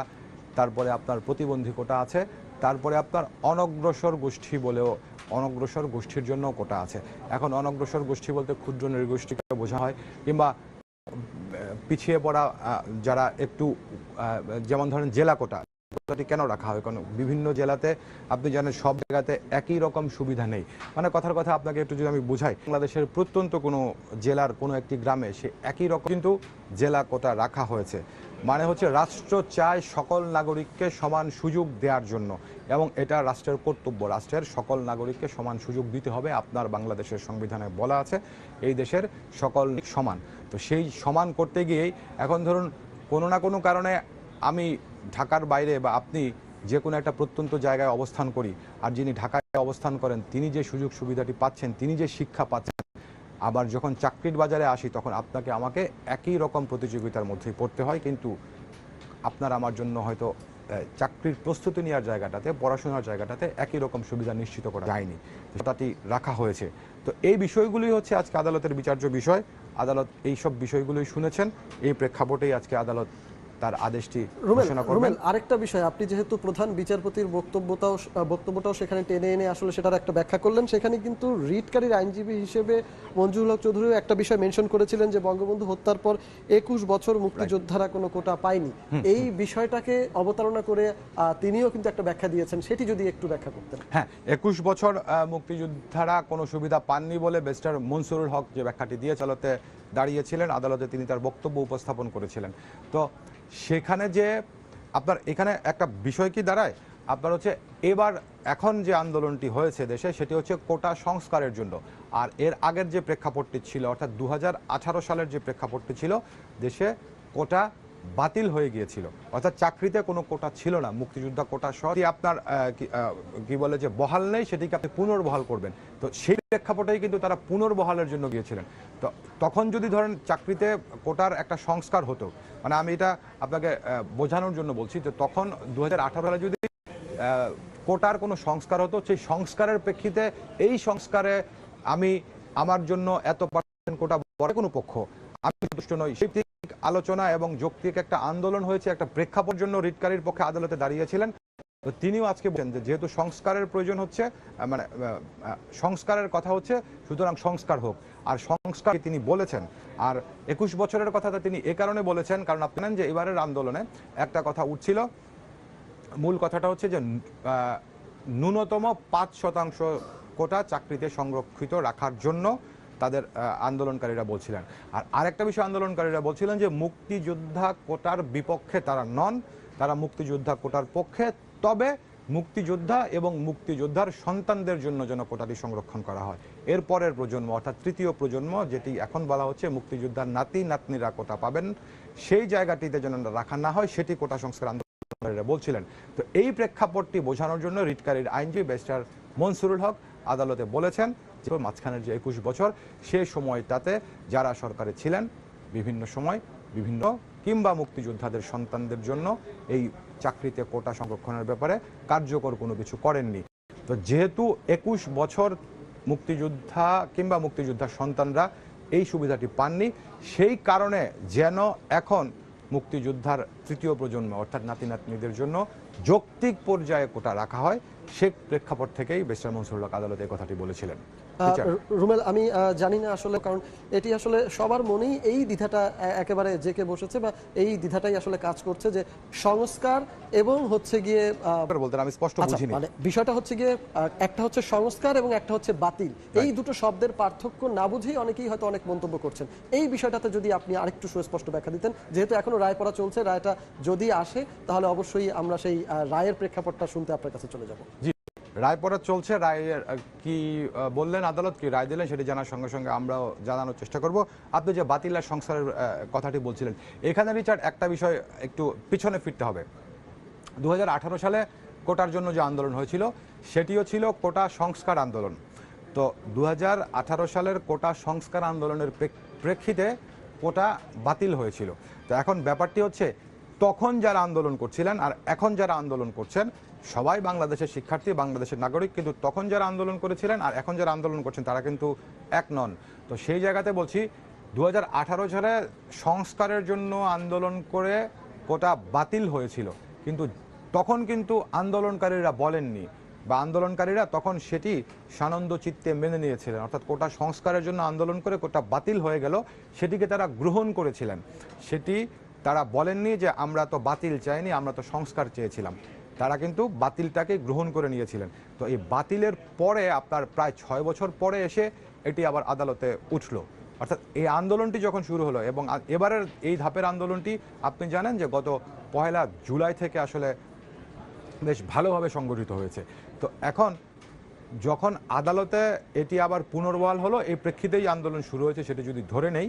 তারপরে আপনার প্রতিবন্ধী কোটা আছে, তারপরে আপনার অনগ্রসর গোষ্ঠী বলেও অনগ্রসর গোষ্ঠীর জন্য কোটা আছে। এখন অনগ্রসর গোষ্ঠী বলতে ক্ষুদ্র নৃগোষ্ঠীকে বোঝা হয়, কিংবা পিছিয়ে পড়া যারা একটু, যেমন ধরেন জেলা কোটাটি কেন রাখা হয়? কারণ বিভিন্ন জেলাতে আপনি জানেন সব জায়গাতে একই রকম সুবিধা নেই। মানে কথার কথা আপনাকে একটু যদি আমি বুঝাই, বাংলাদেশের প্রত্যন্ত কোনো জেলার কোনো একটি গ্রামে সে একই রকম কিন্তু জেলা কোটা রাখা হয়েছে। মানে হচ্ছে রাষ্ট্র চায় সকল নাগরিককে সমান সুযোগ দেওয়ার জন্য, এবং এটা রাষ্ট্রের কর্তব্য। রাষ্ট্রের সকল নাগরিককে সমান সুযোগ দিতে হবে। আপনার বাংলাদেশের সংবিধানে বলা আছে এই দেশের সকল সমান। তো সেই সমান করতে গিয়েই এখন ধরুন কোনো না কোনো কারণে আমি ঢাকার বাইরে বা আপনি যে কোনো একটা প্রত্যন্ত জায়গায় অবস্থান করি, আর যিনি ঢাকায় অবস্থান করেন তিনি যে সুযোগ সুবিধাটি পাচ্ছেন, তিনি যে শিক্ষা পাচ্ছেন, আবার যখন চাকরির বাজারে আসি তখন আপনাকে আমাকে একই রকম প্রতিযোগিতার মধ্যেই পড়তে হয়। কিন্তু আপনার আমার জন্য হয়তো চাকরির প্রস্তুতি নেওয়ার জায়গাটাতে, পড়াশোনার জায়গাটাতে একই রকম সুবিধা নিশ্চিত করা যায়নি, সেটাটি রাখা হয়েছে। তো এই বিষয়গুলি হচ্ছে আজকে আদালতের বিচার্য বিষয়। আদালত এই সব বিষয়গুলোই শুনেছেন। এই প্রেক্ষাপটেই আজকে আদালত তার আদেশটি ঘোষণা করবেন। আরেকটা বিষয়, আপনি যেহেতু প্রধান বিচারপতির বক্তব্যটাও সেখানে টেনে এনে আসলে সেটার একটা ব্যাখ্যা করলেন, সেখানে কিন্তু রিটকারীর আইনজীবী হিসেবে মঞ্জুরুল হক চৌধুরীও একটা বিষয় মেনশন করেছিলেন যে বঙ্গবন্ধু হত্যার পর 21 বছর মুক্তিযোদ্ধারা কোনো কোটা পায়নি। এই বিষয়টাকে অবতারণা করে তিনিও কিন্তু একটা ব্যাখ্যা দিয়েছেন, সেটি যদি একটু ব্যাখ্যা করতেন। হ্যাঁ, 21 বছর মুক্তিযোদ্ধারা কোনো সুবিধা পাননি বলে ব্যারিস্টার মনসুরুল হক যে ব্যাখ্যাটি দিয়ে আদালতে দাঁড়িয়েছিলেন, আদালতে তিনি তার বক্তব্য উপস্থাপন করেছিলেন। তো সেখানে যে আপনার এখানে একটা বিষয় কি দাঁড়ায়, আপনার হচ্ছে এখন যে আন্দোলনটি হয়েছে দেশে, সেটি হচ্ছে কোটা সংস্কারের জন্য। আর এর আগের যে প্রেক্ষাপটটি ছিল, অর্থাৎ 2018 সালের যে প্রেক্ষাপটটি ছিল, দেশে কোটা বাতিল হয়ে গিয়েছিল, অর্থাৎ চাকরিতে কোনো কোটা ছিল না। মুক্তিযোদ্ধা কোটা সহ আপনার কি বলে যে বহাল নেই, সেটিকে আপনি পুনর্বহাল করবেন। তো সেই প্রেক্ষাপটেই কিন্তু তারা পুনর্বহালের জন্য গিয়েছিলেন। তো তখন যদি ধরেন চাকরিতে কোটার একটা সংস্কার হতো, মানে আমি এটা আপনাকে বোঝানোর জন্য বলছি, যে তখন 2018 সালে যদি কোটার কোনো সংস্কার হতো, সেই সংস্কারের প্রেক্ষিতে এই সংস্কারে আমার জন্য এত % কোটা বড় কোনো পক্ষ আমি সন্তুষ্ট নই, সেই আলোচনা এবং যৌক্তিক একটা আন্দোলন হয়েছে, একটা প্রেক্ষাপটের জন্য রিটকারীর পক্ষে আদালতে দাঁড়িয়েছিলেন। তো তিনিও আজকে বলেন যে যেহেতু সংস্কারের প্রয়োজন হচ্ছে, মানে সংস্কারের কথা হচ্ছে, সুতরাং সংস্কার হোক। আর সংস্কার তিনি বলেছেন। আর 21 বছরের কথাটা তিনি এ কারণে বলেছেন, কারণ আপনি জানেন যে এবারের আন্দোলনে একটা কথা উঠছিল, মূল কথাটা হচ্ছে যে ন্যূনতম 5% কোটা চাকরিতে সংরক্ষিত রাখার জন্য তাদের আন্দোলনকারীরা বলছিলেন। আর আরেকটা বিষয় আন্দোলনকারীরা বলছিলেন যে মুক্তিযোদ্ধা কোটার বিপক্ষে তারা নন, তারা মুক্তিযোদ্ধা কোটার পক্ষে, তবে মুক্তিযোদ্ধা এবং মুক্তিযোদ্ধার সন্তানদের জন্য যেন কোটাটি সংরক্ষণ করা হয়। এরপরের প্রজন্ম, অর্থাৎ তৃতীয় প্রজন্ম, যেটি এখন বলা হচ্ছে মুক্তিযোদ্ধার নাতি নাতনিরা কোটা পাবেন, সেই জায়গাটিতে যেন রাখা না হয়, সেটি কোটা সংস্কার আন্দোলনকারীরা বলছিলেন। তো এই প্রেক্ষাপটটি বোঝানোর জন্য রিটকারীর আইনজীবী ব্যারিস্টার মনসুরুল হক আদালতে বলেছেন যে মাঝখানের যে 21 বছর, সেই সময়টাতে যারা সরকারে ছিলেন বিভিন্ন সময় বিভিন্ন কিংবা মুক্তিযোদ্ধাদের সন্তানদের জন্য এই চাকরিতে কোটা সংরক্ষণের ব্যাপারে কার্যকর কোনো কিছু করেননি। তো যেহেতু 21 বছর মুক্তিযোদ্ধা কিংবা মুক্তিযোদ্ধার সন্তানরা এই সুবিধাটি পাননি, সেই কারণে যেন এখন মুক্তিযোদ্ধার তৃতীয় প্রজন্ম অর্থাৎ নাতি নাতনিদের জন্য যৌক্তিক পর্যায়ে কোটা রাখা হয়, সে প্রেক্ষাপট থেকেই ব্যারিস্টার মনসুরুল হক আদালতে এই কথাটি বলেছিলেন। রুমেল, আমি জানি না আসলে, কারণ এটি আসলে সবার মনেই এই দ্বিধাটা একেবারে জেকে বসেছে, বা এই দ্বিধাটাই আসলে কাজ করছে যে সংস্কার এবং হচ্ছে গিয়ে বলতে আমি স্পষ্ট বুঝিনি, মানে বিষয়টা হচ্ছে গিয়ে একটা হচ্ছে সংস্কার এবং একটা হচ্ছে বাতিল। এই দুটো শব্দের পার্থক্য না বুঝেই অনেকেই হয়তো অনেক মন্তব্য করছেন। এই বিষয়টাতে যদি আপনি আরেকটু সুস্পষ্ট ব্যাখ্যা দিতেন, যেহেতু এখনো রায় পড়া চলছে, রায়টা যদি আসে তাহলে অবশ্যই আমরা সেই রায়ের প্রেক্ষাপটটা শুনতে আপনার কাছে চলে যাব। জি, রায় পড়া চলছে। রায়ের কি বললেন আদালত, কি রায় দিলেন সেটি জানার সঙ্গে সঙ্গে আমরাও জানানোর চেষ্টা করব। আপনি যে বাতিল আর সংস্কারের কথাটি বলছিলেন, এখানে রিচার্ড একটা বিষয় একটু পিছনে ফিরতে হবে। 2018 সালে কোটার জন্য যে আন্দোলন হয়েছিল সেটিও ছিল কোটা সংস্কার আন্দোলন। তো 2018 সালের কোটা সংস্কার আন্দোলনের প্রেক্ষিতে কোটা বাতিল হয়েছিল। তো এখন ব্যাপারটি হচ্ছে, তখন যারা আন্দোলন করছিলেন আর এখন যারা আন্দোলন করছেন সবাই বাংলাদেশের শিক্ষার্থী, বাংলাদেশের নাগরিক, কিন্তু তখন যারা আন্দোলন করেছিলেন আর এখন যারা আন্দোলন করছেন তারা কিন্তু এক নন। তো সেই জায়গাতে বলছি, 2018 সালে সংস্কারের জন্য আন্দোলন করে কোটা বাতিল হয়েছিল, কিন্তু তখন কিন্তু আন্দোলনকারীরা বলেননি, বা আন্দোলনকারীরা তখন সেটি সানন্দ চিত্তে মেনে নিয়েছিলেন। অর্থাৎ কোটা সংস্কারের জন্য আন্দোলন করে কোটা বাতিল হয়ে গেল, সেটিকে তারা গ্রহণ করেছিলেন। সেটি তারা বলেননি যে আমরা তো বাতিল চাইনি, আমরা তো সংস্কার চেয়েছিলাম। তারা কিন্তু বাতিলটাকে গ্রহণ করে নিয়েছিলেন। তো এই বাতিলের পরে আপনার প্রায় 6 বছর পরে এসে এটি আবার আদালতে উঠল। অর্থাৎ এই আন্দোলনটি যখন শুরু হলো, এবং এবারের এই ধাপের আন্দোলনটি আপনি জানেন যে গত 1 জুলাই থেকে আসলে বেশ ভালোভাবে সংগঠিত হয়েছে। তো এখন যখন আদালতে এটি আবার পুনর্বহাল হলো, এই প্রেক্ষিতেই আন্দোলন শুরু হয়েছে সেটি যদি ধরে নেই,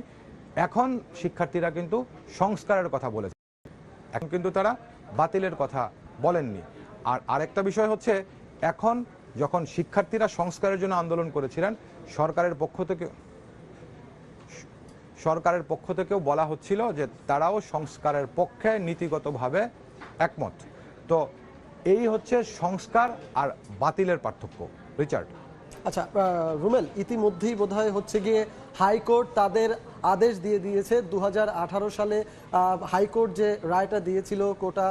এখন শিক্ষার্থীরা কিন্তু সংস্কারের কথা বলেছে, এখন কিন্তু তারা বাতিলের কথা বলেননি। আর আরেকটা বিষয় হচ্ছে, এখন যখন শিক্ষার্থীরা সংস্কারের জন্য আন্দোলন করেছিলেন, সরকারের পক্ষ থেকেও বলা হচ্ছিল যে তারাও সংস্কারের পক্ষে নীতিগতভাবে একমত। তো এই হচ্ছে সংস্কার আর বাতিলের পার্থক্য। রিচার্ড, আচ্ছা রুমেল, ইতিমধ্যেই বোধহয় হচ্ছে গিয়ে হাইকোর্ট তাদের আদেশ দিয়ে দিয়েছে। 2018 সালে হাইকোর্ট যে রায়টা দিয়েছিল, কোটা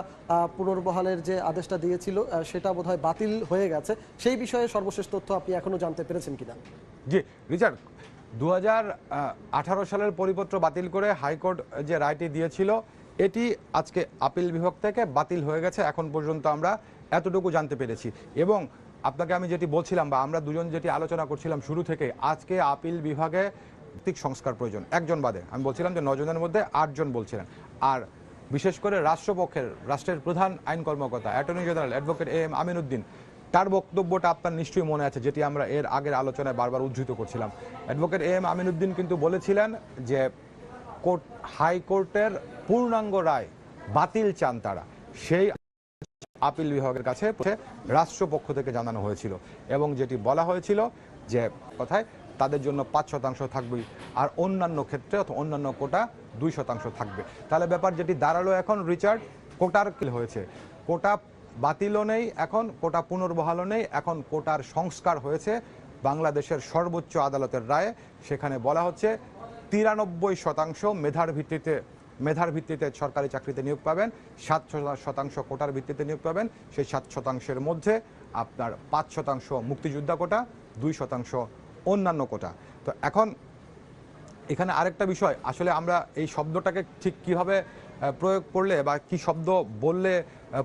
পুনর্বহালের যে আদেশটা দিয়েছিল, সেটা বোধহয় বাতিল হয়ে গেছে। সেই বিষয়ে সর্বশেষ তথ্য আপনি এখনো জানতে পেরেছেন কিনা? জি রিচার্ড, 2018 সালের পরিপত্র বাতিল করে হাইকোর্ট যে রায়টি দিয়েছিল, এটি আজকে আপিল বিভাগ থেকে বাতিল হয়ে গেছে। এখন পর্যন্ত আমরা এতটুকু জানতে পেরেছি। এবং আপনাকে আমি যেটি বলছিলাম, বা আমরা দুজন যেটি আলোচনা করছিলাম শুরু থেকে, আজকে আপিল বিভাগে ভিত্তিক সংস্কার প্রয়োজন, একজন বাদে। আমি বলছিলাম যে 9 জনের মধ্যে 8 জন বলছিলেন। আর বিশেষ করে রাষ্ট্রপক্ষের, রাষ্ট্রের প্রধান আইন কর্মকর্তা attorney general advocate M Aminuddin, তার বক্তব্যটা আপনার নিশ্চয়ই মনে আছে, যেটি আমরা এর আগের আলোচনায় বারবার উদ্ধৃত করছিলাম। অ্যাডভোকেট এম আমিনুদ্দিন কিন্তু বলেছিলেন যে হাইকোর্টের পূর্ণাঙ্গ রায় বাতিল চান তারা। সেই আপিল বিভাগের কাছে রাষ্ট্রপক্ষ থেকে জানানো হয়েছিল, এবং যেটি বলা হয়েছিল যে কথায় তাদের জন্য 5% থাকবে, আর অন্যান্য ক্ষেত্রে অথবা অন্যান্য কোটা 2% থাকবে। তাহলে ব্যাপার যেটি দাঁড়ালো এখন রিচার্ড, কোটার কি হয়েছে, কোটা বাতিলও নেই, এখন কোটা পুনর্বহালও নেই, এখন কোটার সংস্কার হয়েছে বাংলাদেশের সর্বোচ্চ আদালতের রায়ে। সেখানে বলা হচ্ছে 93% মেধার ভিত্তিতে সরকারি চাকরিতে নিয়োগ পাবেন, 7% কোটার ভিত্তিতে নিয়োগ পাবেন। সেই 7%-এর মধ্যে আপনার 5% মুক্তিযোদ্ধা কোটা, 2% অন্যান্য কোটা। তো এখন এখানে আরেকটা বিষয়, আসলে আমরা এই শব্দটাকে ঠিক কিভাবে প্রয়োগ করলে বা কি শব্দ বললে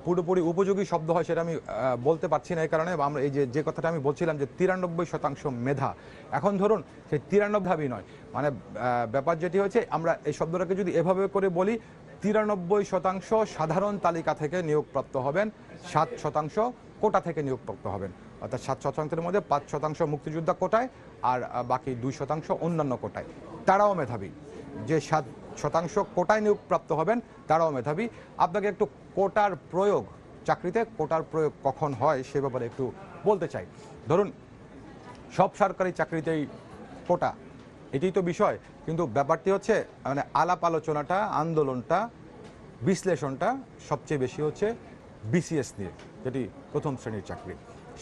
পুরোপুরি উপযোগী শব্দ হয় সেটা আমি বলতে পারছি না। এই কারণে আমরা এই যে কথাটা আমি বলছিলাম যে 93% মেধা, এখন ধরুন সেই 93 ভাবই নয়, মানে ব্যাপার যেটি হয়েছে, আমরা এই শব্দটাকে যদি এভাবে করে বলি, 93% সাধারণ তালিকা থেকে নিয়োগপ্রাপ্ত হবেন, 7% কোটা থেকে নিয়োগপ্রাপ্ত হবেন। অর্থাৎ 7%-এর মধ্যে 5% মুক্তিযোদ্ধা কোটায়, আর বাকি 2% অন্যান্য কোটায়। তারাও মেধাবী। যে 7% কোটায় নিয়োগপ্রাপ্ত হবেন তারাও মেধাবী। আপনাকে একটু কোটার প্রয়োগ, চাকরিতে কোটার প্রয়োগ কখন হয় সে ব্যাপারে একটু বলতে চাই। ধরুন সব সরকারি চাকরিতেই কোটা, এটাই তো বিষয়, কিন্তু ব্যাপারটি হচ্ছে মানে আলাপ আলোচনাটা, আন্দোলনটা, বিশ্লেষণটা সবচেয়ে বেশি হচ্ছে বিসিএস নিয়ে, যেটি প্রথম শ্রেণীর চাকরি,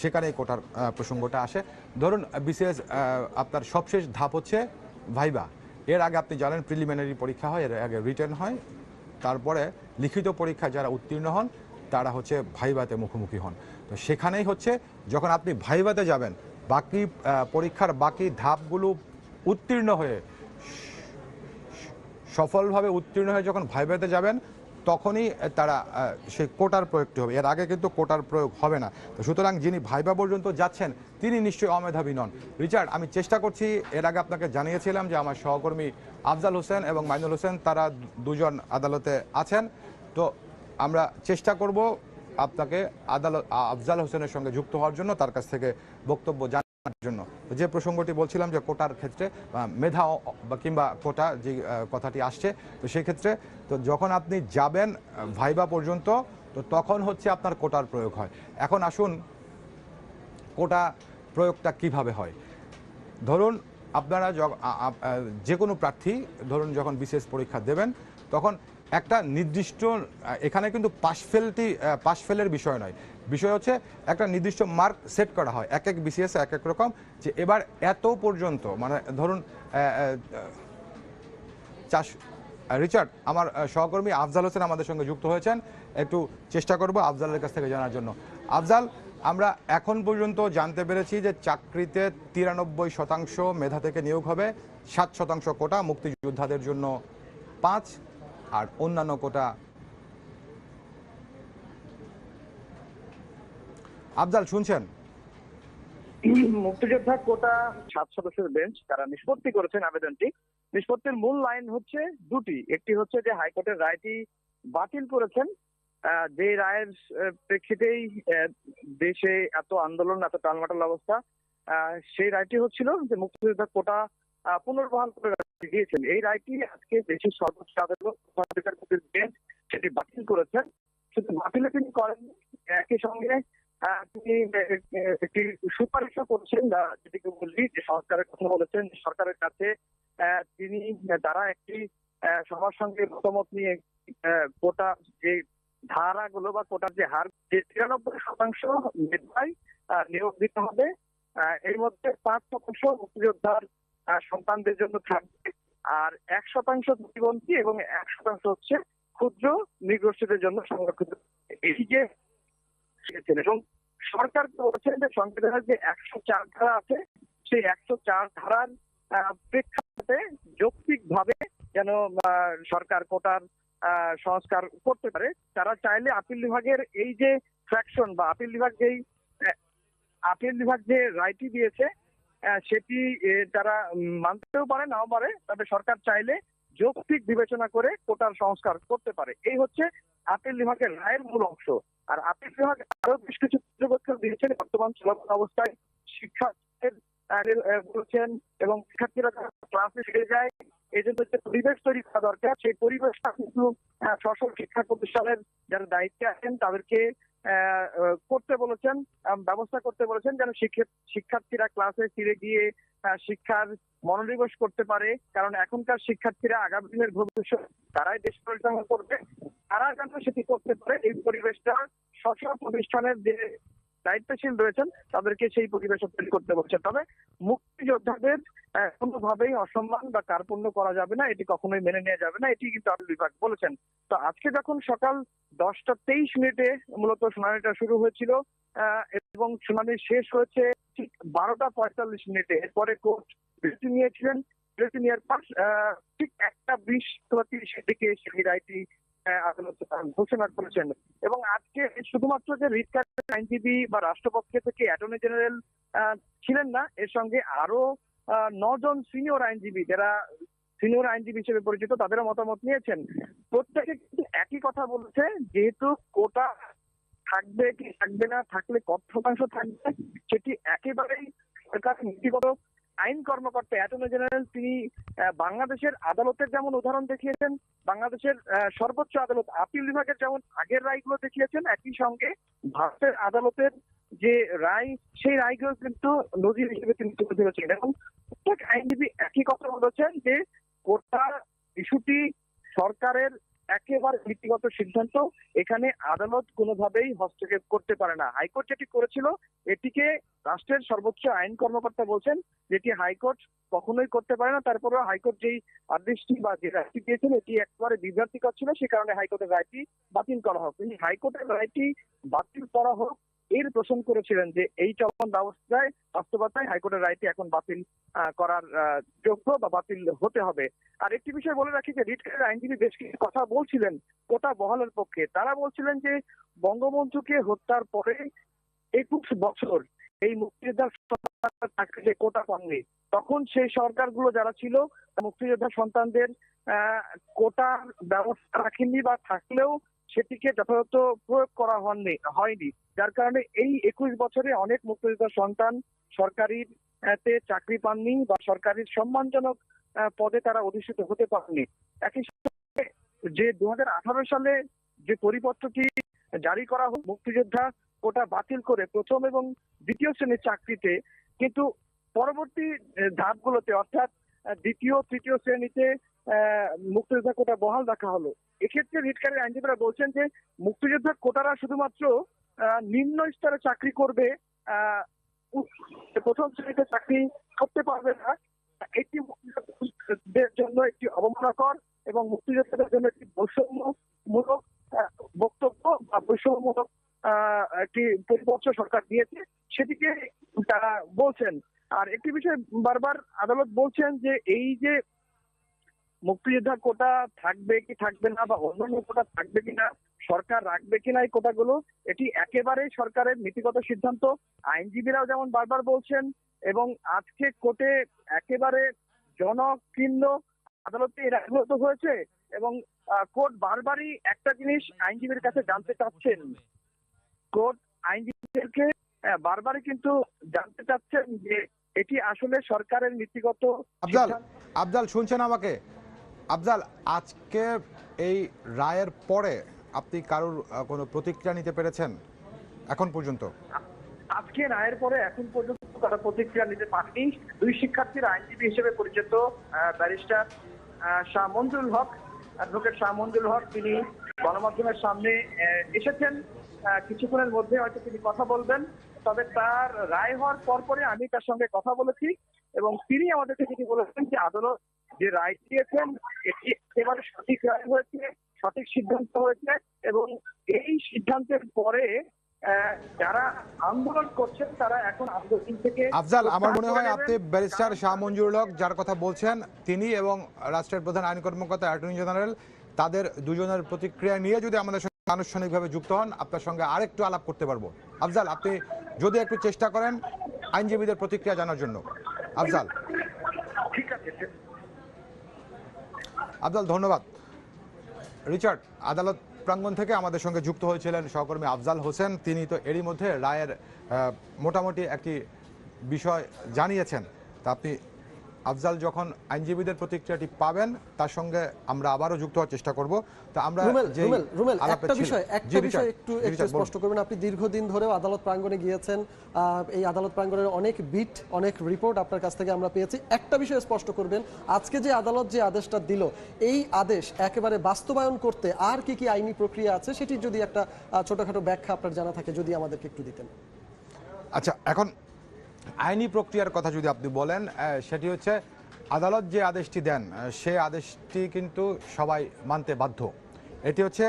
সেখানে কোটার প্রসঙ্গটা আসে। ধরুন বিসিএস আপনার সবশেষ ধাপ হচ্ছে ভাইবা। এর আগে আপনি জানেন প্রিলিমিনারি পরীক্ষা হয়, এর আগে রিটেন হয়, তারপরে লিখিত পরীক্ষায় যারা উত্তীর্ণ হন তারা হচ্ছে ভাইভাতে মুখোমুখি হন। তো সেখানেই হচ্ছে যখন আপনি ভাইভাতে যাবেন, বাকি পরীক্ষার বাকি ধাপগুলো উত্তীর্ণ হয়ে, সফলভাবে উত্তীর্ণ হয়ে যখন ভাইভাতে যাবেন, তখনই তারা সেই কোটার প্রয়োগটি হবে। এর আগে কিন্তু কোটার প্রয়োগ হবে না। তো সুতরাং যিনি ভাইবা পর্যন্ত যাচ্ছেন তিনি নিশ্চয়ই অমেধাবী নন। রিচার্ড, আমি চেষ্টা করছি, এর আগে আপনাকে জানিয়েছিলাম যে আমার সহকর্মী আফজাল হোসেন এবং মাইনুল হোসেন তারা দুজন আদালতে আছেন। তো আমরা চেষ্টা করব আপনাকে আদালত আফজাল হোসেনের সঙ্গে যুক্ত হওয়ার জন্য, তার কাছ থেকে বক্তব্য জানার জন্য। যে প্রসঙ্গটি বলছিলাম যে কোটার ক্ষেত্রে মেধা বা কিংবা কোটা যে কথাটি আসছে, তো সেই ক্ষেত্রে তো যখন আপনি যাবেন ভাইবা পর্যন্ত, তো তখন হচ্ছে আপনার কোটার প্রয়োগ হয়। এখন আসুন কোটা প্রয়োগটা কিভাবে হয়। ধরুন আপনারা যে কোনো প্রার্থী ধরুন যখন বিশেষ পরীক্ষা দেবেন, তখন একটা নির্দিষ্ট, এখানে কিন্তু পাশ ফেলের বিষয় নয়, বিষয় হচ্ছে একটা নির্দিষ্ট মার্ক সেট করা হয় এক এক বিসিএস এক এক রকম, যে এবার এত পর্যন্ত, মানে ধরুন রিচার্ড, আমার সহকর্মী আফজাল হোসেন আমাদের সঙ্গে যুক্ত হয়েছেন, একটু চেষ্টা করব আফজালের কাছ থেকে জানার জন্য। আফজাল, আমরা এখন পর্যন্ত জানতে পেরেছি যে চাকরিতে 93% মেধা থেকে নিয়োগ হবে, 7% কোটা, মুক্তিযোদ্ধাদের জন্য 5, আর অন্যান্য কোটা। আফজাল শুনছেন? মুক্তিযোদ্ধা কোটা 7 সদস্যের বেঞ্চ তারা নিষ্পত্তি করেছেন আবেদনটি। নিষ্পত্তির মূল লাইন হচ্ছে দুটি। একটি হচ্ছে যে হাইকোর্টের রায়টি বাতিল করেছেন, যে রায়ের প্রেক্ষিতেই দেশে এত আন্দোলন, এত টালমাটাল অবস্থা। সেই রায়টি হচ্ছিল যে মুক্তিযোদ্ধা কোটা পুনর্বহাল করে দিয়েছেন। এই রায়টি আজকে দেশের সর্বোচ্চ আদালত বিচারপতির বেঞ্চ সেটি বাতিল করেছেন। শুধু বাতিলে তিনি করেননি, একই সঙ্গে তিনি একটি সুপারিশও করছেন, যেটিকে বললি যে সরকারের কথা বলেছেন, সরকারের কাছে তিনি তারা একটি সবার সঙ্গে মতামত নিয়ে কোটা যে ধারাগুলো বা কোটার যে হার, যে 93% মেধায় নিয়োগ দিতে হবে, এর মধ্যে 5% মুক্তিযোদ্ধার সন্তানদের জন্য থাকবে, আর 1% প্রতিবন্ধী এবং 1% হচ্ছে ক্ষুদ্র নৃগোষ্ঠীদের জন্য সংরক্ষিত। এই যে এবং সরকার বলছেন যে সংবিধানের যে 104 ধারা আছে, সেই 104 ধারার প্রেক্ষাপটে যৌক্তিকভাবে যেন সরকার কোটার সংস্কার করতে পারে। তারা চাইলে আপিল বিভাগের এই যে ফ্র্যাকশন বা আপিল বিভাগ যে রায়টি দিয়েছে সেটি তারা মানতেও পারে, নাও পারে, তবে সরকার চাইলে যৌক্তিক বিবেচনা করে কোটার সংস্কার করতে পারে। এই হচ্ছে আপিল বিভাগের রায়ের মূল অংশ। আর আপিল বিভাগ আরো বেশ কিছু পর্যবেক্ষণ দিয়েছেন বর্তমান চলমান অবস্থায় শিক্ষার্থীদের বলছেন, এবং শিক্ষার্থীরা ক্লাসে ফিরে যায়, এই জন্য যে পরিবেশ তৈরি করা দরকার, সেই পরিবেশটা কিন্তু সশস্ত্র শিক্ষা প্রতিষ্ঠানের যারা দায়িত্বে আছেন তাদেরকে করতে বলেছেন, ব্যবস্থা করতে বলেছেন, যেন শিক্ষার্থীরা ক্লাসে ফিরে গিয়ে শিক্ষার মনোনিবেশ করতে পারে। কারণ এখনকার শিক্ষার্থীরা আগামী দিনের ভবিষ্যৎ, তারাই দেশ পরিচালনা করবে, তারা যেন সেটি করতে পারে এই পরিবেশটা স্ব প্রতিষ্ঠানের যে দায়িত্বশীল রয়েছেন তাদেরকে সেই পরিবেশ তৈরি করতে বলছেন। তবে মুক্তিযোদ্ধাদের কোনোভাবেই অসম্মান বা কার্পণ্য করা যাবে না, এটি কখনোই মেনে নেওয়া যাবে না, এটি কিন্তু আপিল বিভাগ বলেছেন। তো আজকে যখন সকাল 10:23 মূলত শুনানিটা শুরু হয়েছিল এবং শুনানি শেষ হয়েছে ঠিক 12:45। এরপরে কোর্ট বিরতি নিয়েছিলেন। বিরতি নেওয়ার পর ঠিক 1:20-30 দিকে সেই রায়টি আদালত ঘোষণা করেছেন। এবং আজকে শুধুমাত্র যে রিট কার্ডের আইনজীবী বা রাষ্ট্রপক্ষে থেকে অ্যাটর্নি জেনারেল ছিলেন না, এর সঙ্গে আরো 9 জন সিনিয়র আইনজীবী, যারা সিনিয়র আইনজীবী হিসেবে পরিচিত, তাদেরও মতামত নিয়েছেন। প্রত্যেকে কিন্তু একই কথা বলছে, যেহেতু কোটা থাকবে কি থাকবে না, থাকলে কত শতাংশ থাকবে, সেটি একেবারেই সরকার নীতিগত আইন কর্মকর্তা অ্যাটর্নি জেনারেল তিনি বাংলাদেশের আদালতের যেমন উদাহরণ দেখিয়েছেন, বাংলাদেশের সর্বোচ্চ আদালত আপিল বিভাগের যেমন আগের রায়গুলো দেখিয়েছেন, একই সঙ্গে ভারতের আদালতের যে রায়, সেই রায়গুলো কিন্তু নজির হিসেবে তিনি তুলে ধরেছেন। এবং প্রত্যেক আইনজীবী একই কথা বলেছেন যে কোটা ইস্যুটি সরকারের একেবারে নীতিগত সিদ্ধান্ত, এখানে আদালত কোনোভাবেই হস্তক্ষেপ করতে পারে না। হাইকোর্ট যেটি করেছিল এটিকে রাষ্ট্রের সর্বোচ্চ আইন কর্মকর্তা বলছেন যেটি হাইকোর্ট কখনোই করতে পারে না। তারপরেও হাইকোর্ট যেই আদেশটি বা যে রায়টি দিয়েছেন এটি একেবারে বিভ্রান্তিকর ছিল, সে কারণে হাইকোর্টের রায়টি বাতিল করা হোক। কিন্তু হাইকোর্টের রায়টি বাতিল করা হোক এর পোষণ করেছিলেন যে এই চলমান ব্যবস্থায় বাস্তবতায় হাইকোর্টের রায়টি এখন বাতিল করার যোগ্য বা বাতিল হতে হবে। আর একটি বিষয় বলে রাখি যে রিট কার্ডের আইনজীবী বেশ কিছু কথা বলছিলেন কোটা বহালের পক্ষে। তারা বলছিলেন যে বঙ্গবন্ধুকে হত্যার পরে 21 বছর এই মুক্তিযোদ্ধার যে কোটা পাননি, তখন সেই সরকারগুলো যারা ছিল মুক্তিযোদ্ধা সন্তানদের কোটার ব্যবস্থা রাখেননি, বা থাকলেও সেটিকে যথাযথ প্রয়োগ করা হয়নি, যার কারণে এই 21 বছরে অনেক মুক্তিযোদ্ধার সন্তান সরকারি তে চাকরি পাননি বা সরকারি সম্মানজনক পদে তারা অধিষ্ঠিত হতে পারেনি। একই সাথে যে 2018 সালে যে পরিপত্রটি জারি করা হল মুক্তিযোদ্ধা কোটা বাতিল করে প্রথম এবং দ্বিতীয় শ্রেণীর চাকরিতে, কিন্তু পরবর্তী ধাপগুলোতে অর্থাৎ দ্বিতীয় তৃতীয় শ্রেণীতে মুক্তিযোদ্ধা কোটা বহাল রাখা হলো। এক্ষেত্রে রিটকারী আইনজীবীরা বলছেন যে মুক্তিযোদ্ধা কোটারা শুধুমাত্র নিম্ন স্তরে চাকরি করবে, প্রথম শ্রেণীতে চাকরি করতে পারবে না। এটি মুক্তিযোদ্ধাদের জন্য একটি অবমাননাকর এবং মুক্তিযোদ্ধাদের জন্য একটি বৈষম্যমূলক বক্তব্য বা বৈষম্যমূলক একটি পরিপত্র সরকার দিয়েছে, সেটিকে তারা বলছেন। আর একটি বিষয় বারবার আদালত বলছেন যে এই যে মুক্তিযোদ্ধা কোটা থাকবে কি থাকবে না বা অন্যান্য কোটা থাকবে কিনা, সরকার রাখবে কিনা এই কোটাগুলো, এটি একেবারেই সরকারের নীতিগত সিদ্ধান্ত। আইনজীবীরাও যেমন বারবার বলছেন এবং আজকে কোর্টে একেবারে জনকীর্ণ আদালতে এর আদালত হয়েছে এবং কোর্ট বারবারই একটা জিনিস আইনজীবীর কাছে জানতে চাচ্ছেন, কোর্ট আইনজীবীদেরকে বারবারই কিন্তু জানতে চাচ্ছেন যে এটি আসলে সরকারের নীতিগত। আফজাল শুনছেন আমাকে? আফজাল, আজকে এই রায়ের পরে আপনি কারোর কোনো প্রতিক্রিয়া নিতে পেরেছেন এখন পর্যন্ত? আজকে রায়ের পরে এখন পর্যন্ত তারা প্রতিক্রিয়া নিতে পারেনি। দুই শিক্ষার্থীর আইনজীবী হিসেবে পরিচিত ব্যারিস্টার শাহ মঞ্জুরুল হক, অ্যাডভোকেট শাহ মঞ্জুরুল হক, তিনি গণমাধ্যমের সামনে এসেছেন। কিছুক্ষণের মধ্যে হয়তো তিনি কথা বলবেন। তবে তার রায় হওয়ার পরপরে আমি তার সঙ্গে কথা বলেছি এবং তিনি আমাদেরকে যেটি বলেছেন যে আদালত যে রায় দিয়েছেন এটি একেবারে সঠিক রায় হয়েছে, সঠিক সিদ্ধান্ত হয়েছে এবং এই সিদ্ধান্তের পরে যারা আন্দোলন করছেন তারা এখন আন্দোলন থেকে। আফজাল, আমার মনে হয় আপনি ব্যারিস্টার শাহ মঞ্জুরুল হক যার কথা বলছেন তিনি এবং রাষ্ট্রের প্রধান আইন কর্মকর্তা অ্যাটর্নি জেনারেল, তাদের দুজনের প্রতিক্রিয়া নিয়ে যদি আমাদের সঙ্গে আনুষ্ঠানিকভাবে যুক্ত হন আপনার সঙ্গে আরেকটু আলাপ করতে পারবো। আফজাল, আপনি যদি একটু চেষ্টা করেন আইনজীবীদের প্রতিক্রিয়া জানার জন্য। আফজাল, ঠিক আছে। আফজাল ধন্যবাদ। রিচার্ড, আদালত প্রাঙ্গণ থেকে আমাদের সঙ্গে যুক্ত হয়েছিলেন সহকর্মী আফজাল হোসেন, তিনি তো এরই মধ্যে রায়ের মোটামুটি একটি বিষয় জানিয়েছেন। তা আপনি আফজাল যখন আইনজীবীদের প্রতিক্রিয়াটি পাবেন তার সঙ্গে আমরা আবারও যুক্ত হওয়ার চেষ্টা করব। তো আমরা একটা বিষয় একটু স্পষ্ট করবেন। আপনি দীর্ঘদিন ধরেও আদালত প্রাঙ্গণে গিয়েছেন, এই আদালত প্রাঙ্গণের অনেক বিট অনেক রিপোর্ট আপনার কাছ থেকে আমরা পেয়েছি। একটা বিষয় স্পষ্ট করবেন, আজকে যে আদালত যে আদেশটা দিল এই আদেশ একেবারে বাস্তবায়ন করতে আর কি কি আইনি প্রক্রিয়া আছে সেটির যদি একটা ছোটখাটো ব্যাখ্যা আপনার জানা থাকে যদি আমাদেরকে একটু দিতেন। আচ্ছা, এখন আইনি প্রক্রিয়ার কথা যদি আপনি বলেন, সেটি হচ্ছে আদালত যে আদেশটি দেন সে আদেশটি কিন্তু সবাই মানতে বাধ্য, এটি হচ্ছে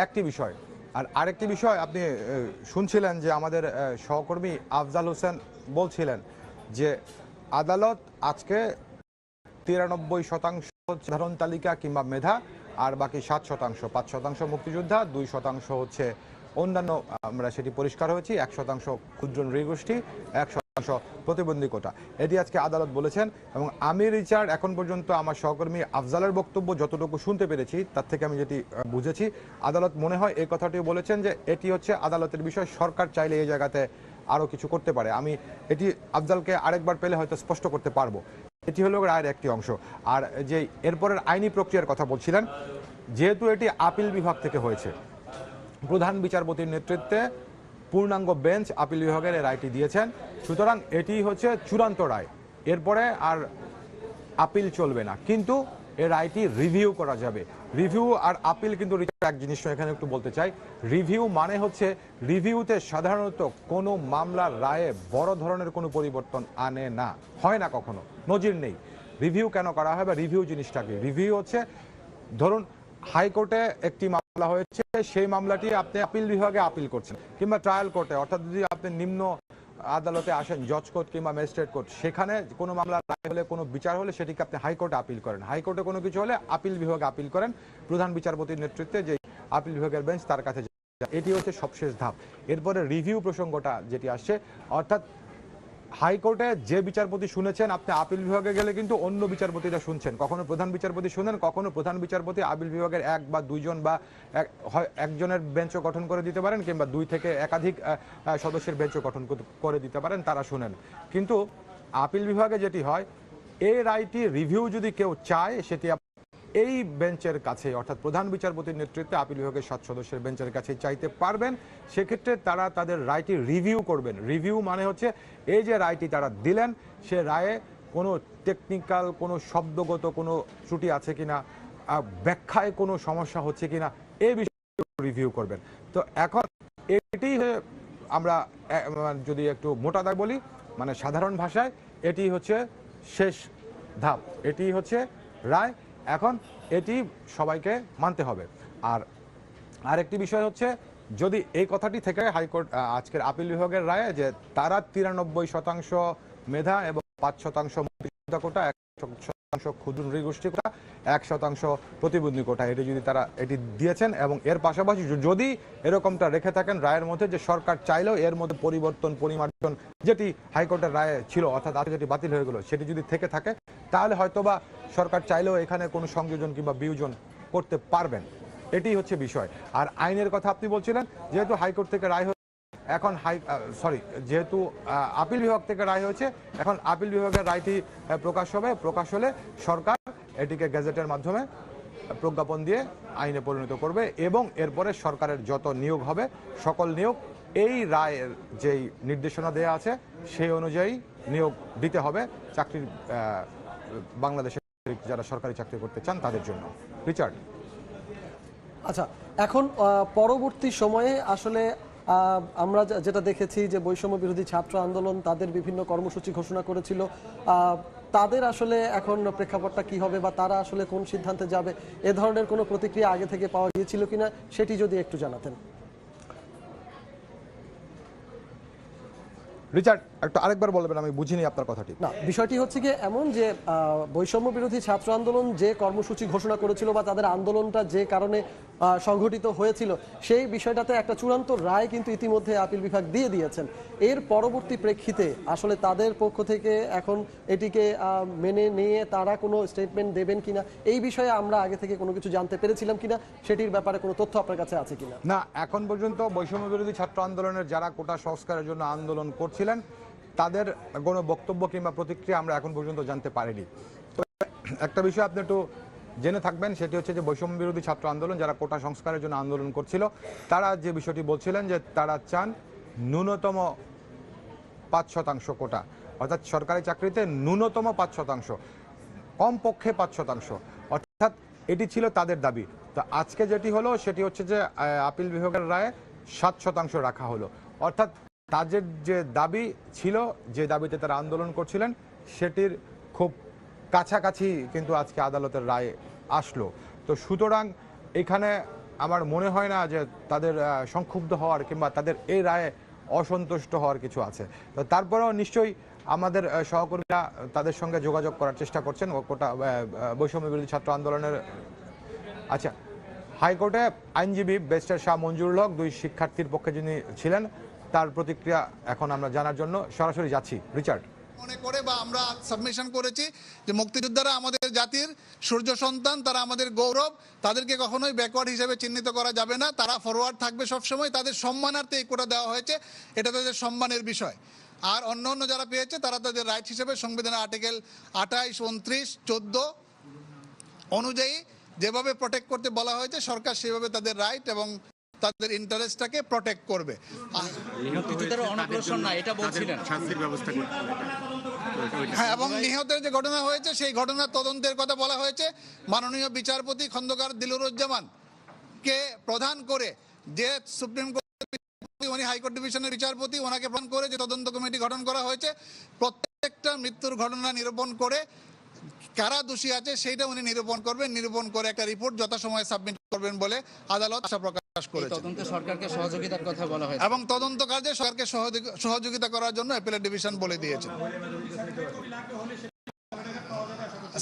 একটি বিষয়। আর আরেকটি বিষয় আপনি শুনছিলেন যে আমাদের সহকর্মী আফজাল হোসেন বলছিলেন যে আদালত আজকে 93% সাধারণ তালিকা কিংবা মেধা আর বাকি 7%, 5% মুক্তিযোদ্ধা, 2% হচ্ছে অন্যান্য, আমরা সেটি পরিষ্কার হয়েছি, 1% ক্ষুদ্র নৃগোষ্ঠী, 1% প্রতিবন্ধী কোটা, এটি আজকে আদালত বলেছেন। এবং আমি রিচার্ড এখন পর্যন্ত আমার সহকর্মী আফজালের বক্তব্য যতটুকু শুনতে পেরেছি তার থেকে আমি যেটি বুঝেছি, আদালত মনে হয় এই কথাটিও বলেছেন যে এটি হচ্ছে আদালতের বিষয়, সরকার চাইলে এই জায়গাতে আরও কিছু করতে পারে। আমি এটি আফজালকে আরেকবার পেলে হয়তো স্পষ্ট করতে পারবো। এটি হলো রায়ের একটি অংশ। আর যে এরপরের আইনি প্রক্রিয়ার কথা বলছিলেন, যেহেতু এটি আপিল বিভাগ থেকে হয়েছে, প্রধান বিচারপতির নেতৃত্বে পূর্ণাঙ্গ বেঞ্চ আপিল বিভাগের এই রায়টি দিয়েছেন, সুতরাং এটি হচ্ছে চূড়ান্ত রায়, এরপরে আর আপিল চলবে না। কিন্তু এই রায়টি রিভিউ করা যাবে। রিভিউ আর আপিল কিন্তু এক জিনিস এখানে একটু বলতে চাই। রিভিউ মানে হচ্ছে রিভিউতে সাধারণত কোনো মামলার রায়ে বড় ধরনের কোনো পরিবর্তন আনে না, হয় না, কখনো নজির নেই। রিভিউ কেন করা হয় বা রিভিউ জিনিসটাকে, রিভিউ হচ্ছে ধরুন হাইকোর্টে একটি মামলা হয়েছে, সেই মামলাটি আপনি আপিল বিভাগে আপিল করছেন কিংবা ট্রায়াল কোর্টে, অর্থাৎ যদি আপনি নিম্ন আদালতে আসেন, জজ কোর্ট কিংবা ম্যাজিস্ট্রেট কোর্ট, সেখানে কোনো মামলা রায় হলে কোনো বিচার হলে সেটিকে আপনি হাইকোর্টে আপিল করেন, হাইকোর্টে কোনো কিছু হলে আপিল বিভাগে আপিল করেন, প্রধান বিচারপতির নেতৃত্বে যে আপিল বিভাগের বেঞ্চ তার কাছে। এটি হচ্ছে সবশেষ ধাপ। এরপরে রিভিউ প্রসঙ্গটা যেটি আসছে, অর্থাৎ হাইকোর্টে যে বিচারপতি শুনেছেন, আপনি আপিল বিভাগে গেলে কিন্তু অন্য বিচারপতিরা শুনছেন। কখনো প্রধান বিচারপতি শুনেন, কখনো প্রধান বিচারপতি আপিল বিভাগের এক বা দুইজন বা একজনের বেঞ্চও গঠন করে দিতে পারেন, কিংবা দুই থেকে একাধিক সদস্যের বেঞ্চও গঠন করে দিতে পারেন, তারা শুনেন। কিন্তু আপিল বিভাগে যেটি হয়, এই রায়টি রিভিউ যদি কেউ চায়, সেটি এই বেঞ্চের কাছে, অর্থাৎ প্রধান বিচারপতির নেতৃত্বে আপিল বিভাগের 7 সদস্যের বেঞ্চের কাছে চাইতে পারবেন। সেক্ষেত্রে তারা তাদের রায়টি রিভিউ করবেন। রিভিউ মানে হচ্ছে এই যে রায়টি তারা দিলেন, সে রায়ে কোনো টেকনিক্যাল, কোনো শব্দগত কোনো ত্রুটি আছে কিনা, ব্যাখ্যায় কোনো সমস্যা হচ্ছে কিনা, এই বিষয়ে রিভিউ করবেন। তো এখন এটি আমরা যদি একটু মোটা দাগ বলি, মানে সাধারণ ভাষায়, এটি হচ্ছে শেষ ধাপ, এটি হচ্ছে রায়। এখন এটি সবাইকে মানতে হবে। আর আরেকটি বিষয় হচ্ছে, যদি এই কথাটি থেকে হাইকোর্ট আজকের আপিল বিভাগের রায়ে যে তারা 93% মেধা এবং 5% মুক্তিযোদ্ধা কোটা, 1% ক্ষুদ্র নৃগোষ্ঠী কোটা, 1% প্রতিবন্ধী কোটা, এটি যদি তারা এটি দিয়েছেন, এবং এর পাশাপাশি যদি এরকমটা রেখে থাকেন রায়ের মধ্যে যে সরকার চাইলেও এর মধ্যে পরিবর্তন পরিমার্জন যেটি হাইকোর্টের রায়ে ছিল, অর্থাৎ আগে যেটি বাতিল হয়ে গেল, সেটি যদি থেকে থাকে, তাহলে হয়তোবা সরকার চাইলেও এখানে কোনো সংযোজন কিংবা বিয়োজন করতে পারবেন। এটি হচ্ছে বিষয়। আর আইনের কথা আপনি বলছিলেন, যেহেতু হাইকোর্ট থেকে রায় এখন যেহেতু আপিল বিভাগ থেকে রায় হয়েছে, এখন আপিল বিভাগের রায়টি প্রকাশ হবে। প্রকাশ হলে সরকার এটিকে গেজেটের মাধ্যমে প্রজ্ঞাপন দিয়ে আইনে পরিণত করবে, এবং এরপরে সরকারের যত নিয়োগ হবে, সকল নিয়োগ এই রায়ের যেই নির্দেশনা দেয়া আছে সেই অনুযায়ী নিয়োগ দিতে হবে চাকরির, বাংলাদেশের যারা সরকারি চাকরি করতে চান তাদের জন্য। রিচার্ড, আচ্ছা, এখন পরবর্তী সময়ে আসলে আমরা যেটা দেখেছি যে বৈষম্য বিরোধী ছাত্র আন্দোলন তাদের বিভিন্ন কর্মসূচি ঘোষণা করেছিল, তাদের আসলে এখন প্রেক্ষাপটটা কি হবে, বা তারা আসলে কোন সিদ্ধান্তে যাবে, এ ধরনের কোনো প্রতিক্রিয়া আগে থেকে পাওয়া গিয়েছিল কিনা সেটি যদি একটু জানাতেন। রিচার্ড, একটু আরেকবার বলবেন, আমি বুঝিনি আপনার কথাটি। না, বিষয়টি হচ্ছে কি এমন যে বৈষম্য বিরোধী ছাত্র আন্দোলন যে কর্মসূচি ঘোষণা করেছিল বা তাদের আন্দোলনটা যে কারণে সংঘটিত হয়েছিল, সেই বিষয়টাতে একটা চূড়ান্ত রায় কিন্তু ইতিমধ্যে আপিল বিভাগ দিয়ে দিয়েছেন। এর পরবর্তী প্রেক্ষিতে আসলে তাদের পক্ষ থেকে এখন এটিকে মেনে নিয়ে তারা কোনো স্টেটমেন্ট দেবেন কিনা, এই বিষয়ে আমরা আগে থেকে কোনো কিছু জানতে পেরেছিলাম কিনা, সেটির ব্যাপারে কোনো তথ্য আপনার কাছে আছে কিনা? না, এখন পর্যন্ত বৈষম্য বিরোধী ছাত্র আন্দোলনের যারা কোটা সংস্কারের জন্য আন্দোলন করছিলেন, তাদের কোনো বক্তব্য কিংবা প্রতিক্রিয়া আমরা এখন পর্যন্ত জানতে পারিনি। তো একটা বিষয় আপনি একটু জেনে থাকবেন, সেটি হচ্ছে যে বৈষম্য বিরোধী ছাত্র আন্দোলন যারা কোটা সংস্কারের জন্য আন্দোলন করছিল, তারা যে বিষয়টি বলছিলেন যে তারা চান ন্যূনতম 5% কোটা, অর্থাৎ সরকারি চাকরিতে ন্যূনতম 5%, কমপক্ষে 5%, অর্থাৎ এটি ছিল তাদের দাবি। তো আজকে যেটি হলো সেটি হচ্ছে যে আপিল বিভাগের রায়ে 7% রাখা হলো, অর্থাৎ তাদের যে দাবি ছিল, যে দাবিতে তারা আন্দোলন করছিলেন, সেটির খুব কাছাকাছি কিন্তু আজকে আদালতের রায় আসলো। তো সুতরাং এখানে আমার মনে হয় না যে তাদের সংক্ষুব্ধ হওয়ার কিংবা তাদের এই রায়ে অসন্তুষ্ট হওয়ার কিছু আছে। তো তারপরেও নিশ্চয়ই আমাদের সহকর্মীরা তাদের সঙ্গে যোগাযোগ করার চেষ্টা করছেন কোটা বৈষম্য বিরোধী ছাত্র আন্দোলনের। আচ্ছা, হাইকোর্টে আইনজীবী ব্যারিস্টার শাহ মঞ্জুরুল হক, 2 শিক্ষার্থীর পক্ষে যিনি ছিলেন, তার প্রতিক্রিয়া এখন আমরা জানার জন্য সরাসরি যাচ্ছি। রিচার্ড, মনে করে বা আমরা সাবমিশন করেছি যে মুক্তিযোদ্ধারা আমাদের জাতির সূর্য সন্তান, তারা আমাদের গৌরব, তাদেরকে কখনোই ব্যাকওয়ার্ড হিসেবে চিহ্নিত করা যাবে না, তারা ফরওয়ার্ড থাকবে সবসময়, তাদের সম্মানার্থে এই কোটা দেওয়া হয়েছে, এটা তাদের সম্মানের বিষয়। আর অন্য অন্য যারা পেয়েছে তারা তাদের রাইট হিসেবে সংবিধানের আর্টিকেল 28, 29, 14 অনুযায়ী যেভাবে প্রোটেক্ট করতে বলা হয়েছে, সরকার সেভাবে তাদের রাইট এবং তাদের ইন্টারেস্টটাকে প্রোটেক্ট করবে। হ্যাঁ, এবং নিহতের যে ঘটনা হয়েছে সেই ঘটনার তদন্তের কথা বলা হয়েছে। মাননীয় বিচারপতি খন্দকার দিলুরুজ্জামান কে প্রধান করে যে সুপ্রিম কোর্ট, উনি হাইকোর্ট ডিভিশনের বিচারপতি, ওনাকে প্রধান করে যে তদন্ত কমিটি গঠন করা হয়েছে, প্রত্যেকটা মৃত্যুর ঘটনা নিরূপণ করে কারা দোষী আছে সেইটা উনি নিরূপণ করবেন, নিরূপণ করে একটা রিপোর্ট যথাসময়ে সাবমিট করবেন বলে আদালত আশা প্রকাশ করেছে। তদন্তে সরকারকে সহযোগিতার কথা বলা হয়েছে এবং তদন্ত কাজে সরকারকে সহযোগিতা করার জন্য অ্যাপিলেট ডিভিশন বলে দিয়েছে।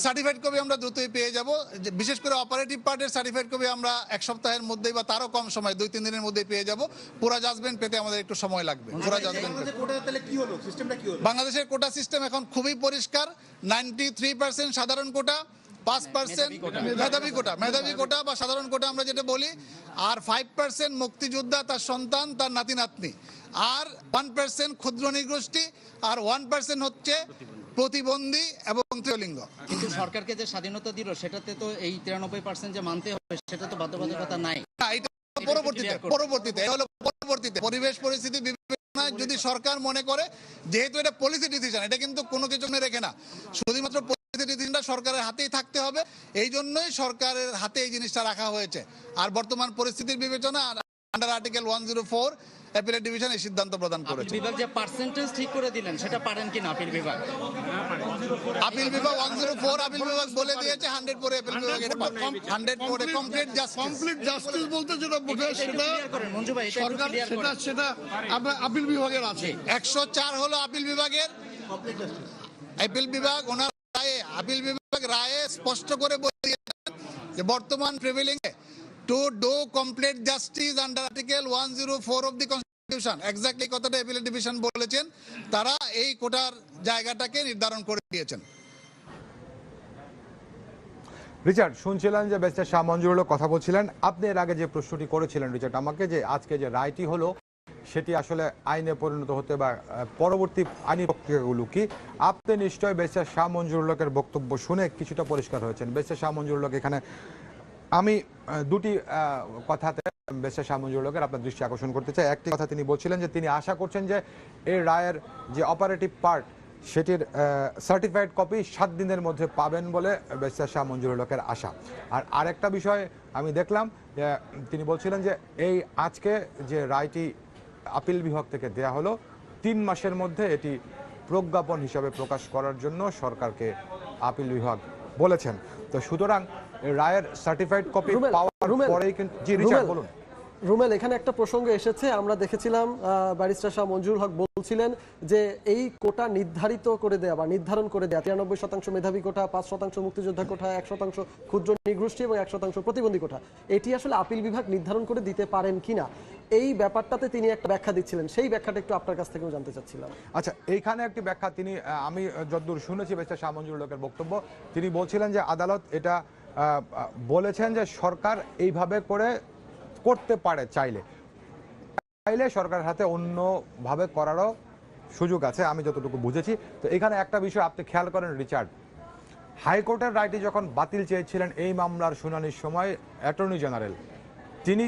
সার্টিফাইড কপি আমরা দ্রুতই পেয়ে যাব। বিশেষ করে অপারেটিভ পার্টের সার্টিফাইড কপি আমরা এক সপ্তাহের মধ্যেই বা তারও কম সময় 2-3 দিনের মধ্যেই পেয়ে যাব। পুরা জাজমেন্ট পেতে আমাদের একটু সময় লাগবে। পুরা জাজমেন্ট বাংলাদেশের কোটা সিস্টেম এখন খুবই পরিষ্কার। 93% সাধারণ কোটা, 5% মেধাবী কোটা বা সাধারণ কোটা আমরা যেটা বলি, আর 5% মুক্তিযোদ্ধা, তার সন্তান, তার নাতি নাতনি, আর 1% ক্ষুদ্র নৃগোষ্ঠী, আর 1% হচ্ছে প্রতিবন্ধী এবং তৃতীয়লিঙ্গ। কিন্তু সরকারকে যে স্বাধীনতা দিল সেটাতে তো এই 93% যে মানতে হবে সেটা তো বাধ্যবাধকতা নাই। এটা পরবর্তীতে পরিবেশ পরিস্থিতি বিবেচনায় যদি সরকার মনে করে, যেহেতু এটা পলিসি ডিসিশন, এটা কিন্তু কোনো কিছু রেখে না, শুধুমাত্র পলিসি ডিসিশনটা সরকারের হাতেই থাকতে হবে। এই জন্যই সরকারের হাতে এই জিনিসটা রাখা হয়েছে। আর বর্তমান পরিস্থিতির বিবেচনা আন্ডার আর্টিকেল 104 অ্যাপিলেট ডিভিশন এই সিদ্ধান্ত প্রদান করেছে। বিভাগ যে পার্সেন্টেজ ঠিক করে দিলেন সেটা পারেন কিনা আপিল বিভাগ? আপিল বিভাগ 104 আপিল বিভাগ বলে দিয়েছে 100 পরে আপিল বিভাগ এটা 100 পরে কমপ্লিট জাস্টিস বলতে যেটা বোঝায় সেটা মঞ্জু ভাই এটা সরকার সেটা আপনার আপিল বিভাগের আছে। 104 হলো আপিল বিভাগের। আপিল বিভাগ ওনার রায়ে, আপিল বিভাগ রায়ে স্পষ্ট করে বলে দিয়েছেন যে বর্তমান prevailing to do complete justice under article 104 of the constitution, exactly কথাটা অ্যাপিলেট ডিভিশন বলেছেন। তারা এই কোটার জায়গাটাকে নির্ধারণ করে দিয়েছেন। রিচার্ড, শুনছিলেন যে ব্যারিস্টার শাহ মঞ্জুরুল হক কথা বলছিলেন। আপনি এর আগে যে প্রশ্নটি করেছিলেন রিচার্ড আমাকে, যে আজকে যে রায়টি হলো সেটি আসলে আইনে পরিণত হতে বা পরবর্তী আইনি প্রক্রিয়াগুলো কি, আপনি নিশ্চয়ই ব্যারিস্টার শাহ মঞ্জুরুল হকের বক্তব্য শুনে কিছুটা পরিষ্কার হয়েছেন। ব্যারিস্টার শাহ মঞ্জুরুল হক এখানে আমি দুটি কথাতে ব্যারিস্টার শাহ মঞ্জুরুল হকের আপনার দৃষ্টি আকর্ষণ করতে চাই। একটি কথা তিনি বলছিলেন যে তিনি আশা করছেন যে এই রায়ের যে অপারেটিভ পার্ট সেটির সার্টিফাইড কপি 7 দিনের মধ্যে পাবেন বলে ব্যারিস্টার শাহ মঞ্জুরুল হকের আশা। আর আরেকটা বিষয় আমি দেখলাম তিনি বলছিলেন যে এই আজকে যে রায়টি আপিল বিভাগ থেকে দেয়া হলো 3 মাসের মধ্যে এটি প্রজ্ঞাপন হিসাবে প্রকাশ করার জন্য সরকারকে আপিল বিভাগ বলেছেন। তো সুতরাং রায়ের সার্টিফাইড কপি পাওয়ার পরেই কিন্তু জি রিচার্ড বলুন। রুমেল, এখানে একটা প্রসঙ্গ এসেছে, আমরা দেখেছিলাম ব্যারিস্টার শাহ মঞ্জুরুল হক বলছিলেন যে এই কোটা নির্ধারিত করে দেয়া বা নির্ধারণ করে দেয়া 93% মেধাবী কোটা, 5% মুক্তিযোদ্ধা কোটা, 1% ক্ষুদ্র নৃগোষ্ঠী এবং 1% প্রতিবন্ধী কোটা, এটি আসলে আপিল বিভাগ নির্ধারণ করে দিতে পারেন কিনা এই ব্যাপারটাতে তিনি একটা ব্যাখ্যা দিচ্ছিলেন। সেই ব্যাখ্যাটা একটু আপনার কাছ থেকেও জানতে চাচ্ছিলাম। আচ্ছা, এইখানে একটি ব্যাখ্যা তিনি, আমি যতদূর শুনেছি ব্যারিস্টার শাহ মঞ্জুরুল হকের বক্তব্য, তিনি বলছিলেন যে আদালত এটা বলেছেন যে সরকার এইভাবে করে করতে পারে, চাইলে সরকারের হাতে অন্যভাবে করারও সুযোগ আছে, আমি যতটুকু বুঝেছি। তো এখানে একটা বিষয় আপনি খেয়াল করেন রিচার্ড, হাইকোর্টের রায়টি যখন বাতিল চেয়েছিলেন এই মামলার শুনানির সময় অ্যাটর্নি জেনারেল, তিনি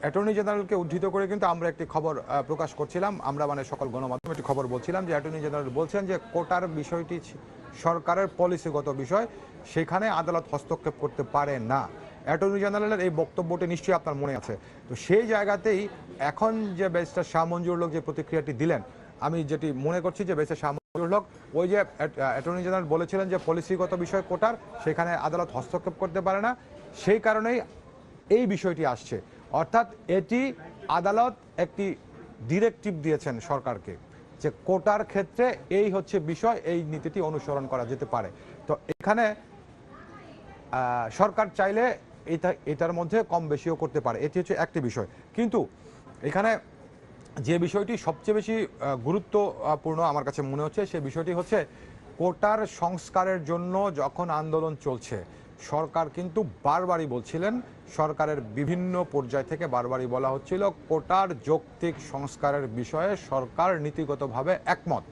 অ্যাটর্নি জেনারেলকে উদ্ধৃত করে কিন্তু আমরা একটি খবর প্রকাশ করছিলাম, আমরা মানে সকল গণমাধ্যমে একটি খবর বলছিলাম যে অ্যাটর্নি জেনারেল বলছেন যে কোটার বিষয়টি সরকারের পলিসিগত বিষয়, সেখানে আদালত হস্তক্ষেপ করতে পারে না। অ্যাটর্নি জেনারেলের এই বক্তব্যটি নিশ্চয়ই আপনার মনে আছে। তো সেই জায়গাতেই এখন যে ব্যারিস্টার শাহ মঞ্জুরুল হক যে প্রতিক্রিয়াটি দিলেন, আমি যেটি মনে করছি যে ব্যারিস্টার শাহ মঞ্জুরুল হক ওই যে অ্যাটর্নি জেনারেল বলেছিলেন যে পলিসিগত বিষয় কোটার, সেখানে আদালত হস্তক্ষেপ করতে পারে না, সেই কারণেই এই বিষয়টি আসছে। অর্থাৎ এটি আদালত একটি ডিরেক্টিভ দিয়েছেন সরকারকে যে কোটার ক্ষেত্রে এই হচ্ছে বিষয়, এই নীতিটি অনুসরণ করা যেতে পারে। তো এখানে সরকার চাইলে এটার মধ্যে কম বেশিও করতে পারে, এটি হচ্ছে একটি বিষয়। কিন্তু এখানে যে বিষয়টি সবচেয়ে বেশি গুরুত্বপূর্ণ আমার কাছে মনে হচ্ছে, সেই বিষয়টি হচ্ছে কোটার সংস্কারের জন্য যখন আন্দোলন চলছে, সরকার কিন্তু বারবারই বলছিলেন, সরকারের বিভিন্ন পর্যায় থেকে বারবারই বলা হচ্ছিল কোটার যৌক্তিক সংস্কারের বিষয়ে সরকার নীতিগতভাবে একমত।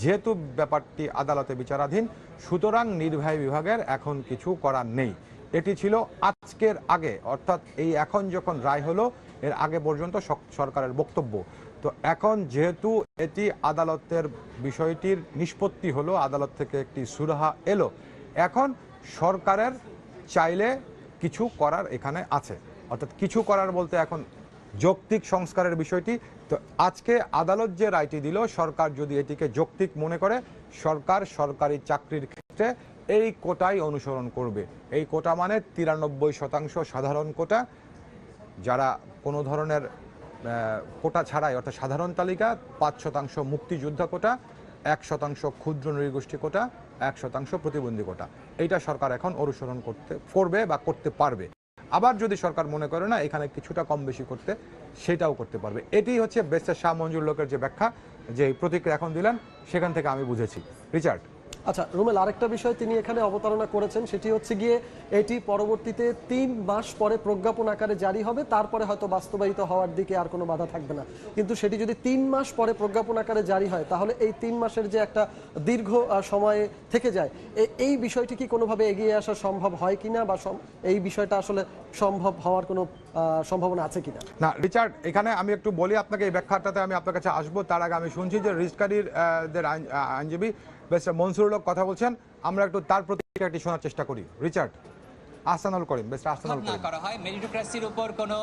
যেহেতু ব্যাপারটি আদালতে বিচারাধীন, সুতরাং নির্বাহী বিভাগের এখন কিছু করার নেই। এটি ছিল আজকের আগে, অর্থাৎ এই এখন যখন রায় হলো এর আগে পর্যন্ত সরকারের বক্তব্য। তো এখন যেহেতু এটি আদালতের বিষয়টির নিষ্পত্তি হলো, আদালত থেকে একটি সুরাহা এলো, এখন সরকারের চাইলে কিছু করার এখানে আছে। অর্থাৎ কিছু করার বলতে এখন যৌক্তিক সংস্কারের বিষয়টি। তো আজকে আদালত যে রায়টি দিল, সরকার যদি এটিকে যৌক্তিক মনে করে, সরকার সরকারি চাকরির ক্ষেত্রে এই কোটাই অনুসরণ করবে। এই কোটা মানে 93% সাধারণ কোটা, যারা কোনো ধরনের কোটা ছাড়াই অর্থাৎ সাধারণ তালিকা, 5% মুক্তিযোদ্ধা কোটা, 1% ক্ষুদ্র নৃগোষ্ঠী কোটা, 1% প্রতিবন্ধী কোটা। এইটা সরকার এখন অনুসরণ করবে বা করতে পারবে। আবার যদি সরকার মনে করে না এখানে কিছুটা কম বেশি করতে, সেটাও করতে পারবে। এটি হচ্ছে ব্যারিস্টার শাহ মঞ্জুর লোকের যে ব্যাখ্যা, যে প্রতিক্রিয়া এখন দিলেন, সেখান থেকে আমি বুঝেছি। রিচার্ড, আচ্ছা রুমেল, আরেকটা বিষয় তিনি এখানে অবতারণা করেছেন, সেটি হচ্ছে গিয়ে এটি পরবর্তীতে 3 মাস পরে প্রজ্ঞাপন আকারে জারি হবে, তারপরে হয়তো বাস্তবায়িত হওয়ার দিকে আর কোনো বাধা থাকবে না। কিন্তু সেটি যদি 3 মাস পরে প্রজ্ঞাপন আকারে জারি হয়, তাহলে এই 3 মাসের যে একটা দীর্ঘ সময়ে থেকে যায়, এই বিষয়টি কি কোনোভাবে এগিয়ে আসা সম্ভব হয় কিনা, বা এই বিষয়টা আসলে সম্ভব হওয়ার কোনো সম্ভাবনা আছে কিনা? না রিচার্ড, এখানে আমি একটু বলি আপনাকে, এই ব্যাখ্যাটাতে আমি আপনার কাছে আসবো। তার আগে আমি শুনছি যে রিজকারীর আইনজীবী ব্যারিস্টার মনসুর হক কথা বলছেন, আমরা একটু তার প্রতিক্রিয়াটি শোনার চেষ্টা করি। রিচার্ড, আহসানুল করিম, ব্যারিস্টার আহসানুল না করিম। করা হয়, মেরিটোক্রেসির উপর কোনো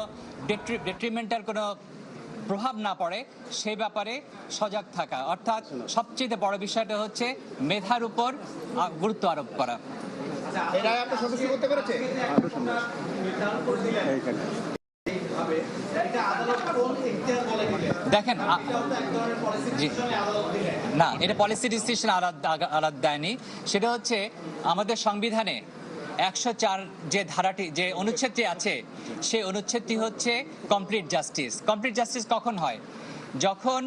ডেট্রিমেন্টাল কোনো প্রভাব না পড়ে সেই ব্যাপারে সজাগ থাকা, অর্থাৎ সবচেয়ে বড় বিষয়টা হচ্ছে মেধার উপর গুরুত্ব আরোপ করা। দেখেন, জি না, এটা পলিসি ডিসিশন আলাদা দেয়নি। সেটা হচ্ছে আমাদের সংবিধানে 104 যে ধারাটি, যে অনুচ্ছেদটি আছে, সেই অনুচ্ছেদটি হচ্ছে কমপ্লিট জাস্টিস। কমপ্লিট জাস্টিস কখন হয়? যখন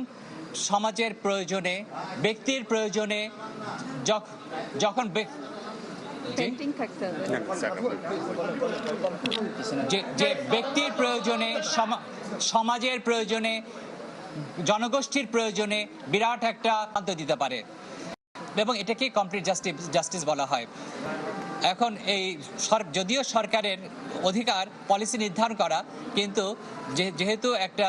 সমাজের প্রয়োজনে, ব্যক্তির প্রয়োজনে, যখন যে ব্যক্তির প্রয়োজনে, সমাজের প্রয়োজনে, জনগোষ্ঠীর প্রয়োজনে বিরাট একটা সিদ্ধান্ত দিতে পারে, এবং এটাকে কমপ্লিট জাস্টিস বলা হয়। এখন এই যদিও সরকারের অধিকার পলিসি নির্ধারণ করা, কিন্তু যেহেতু একটা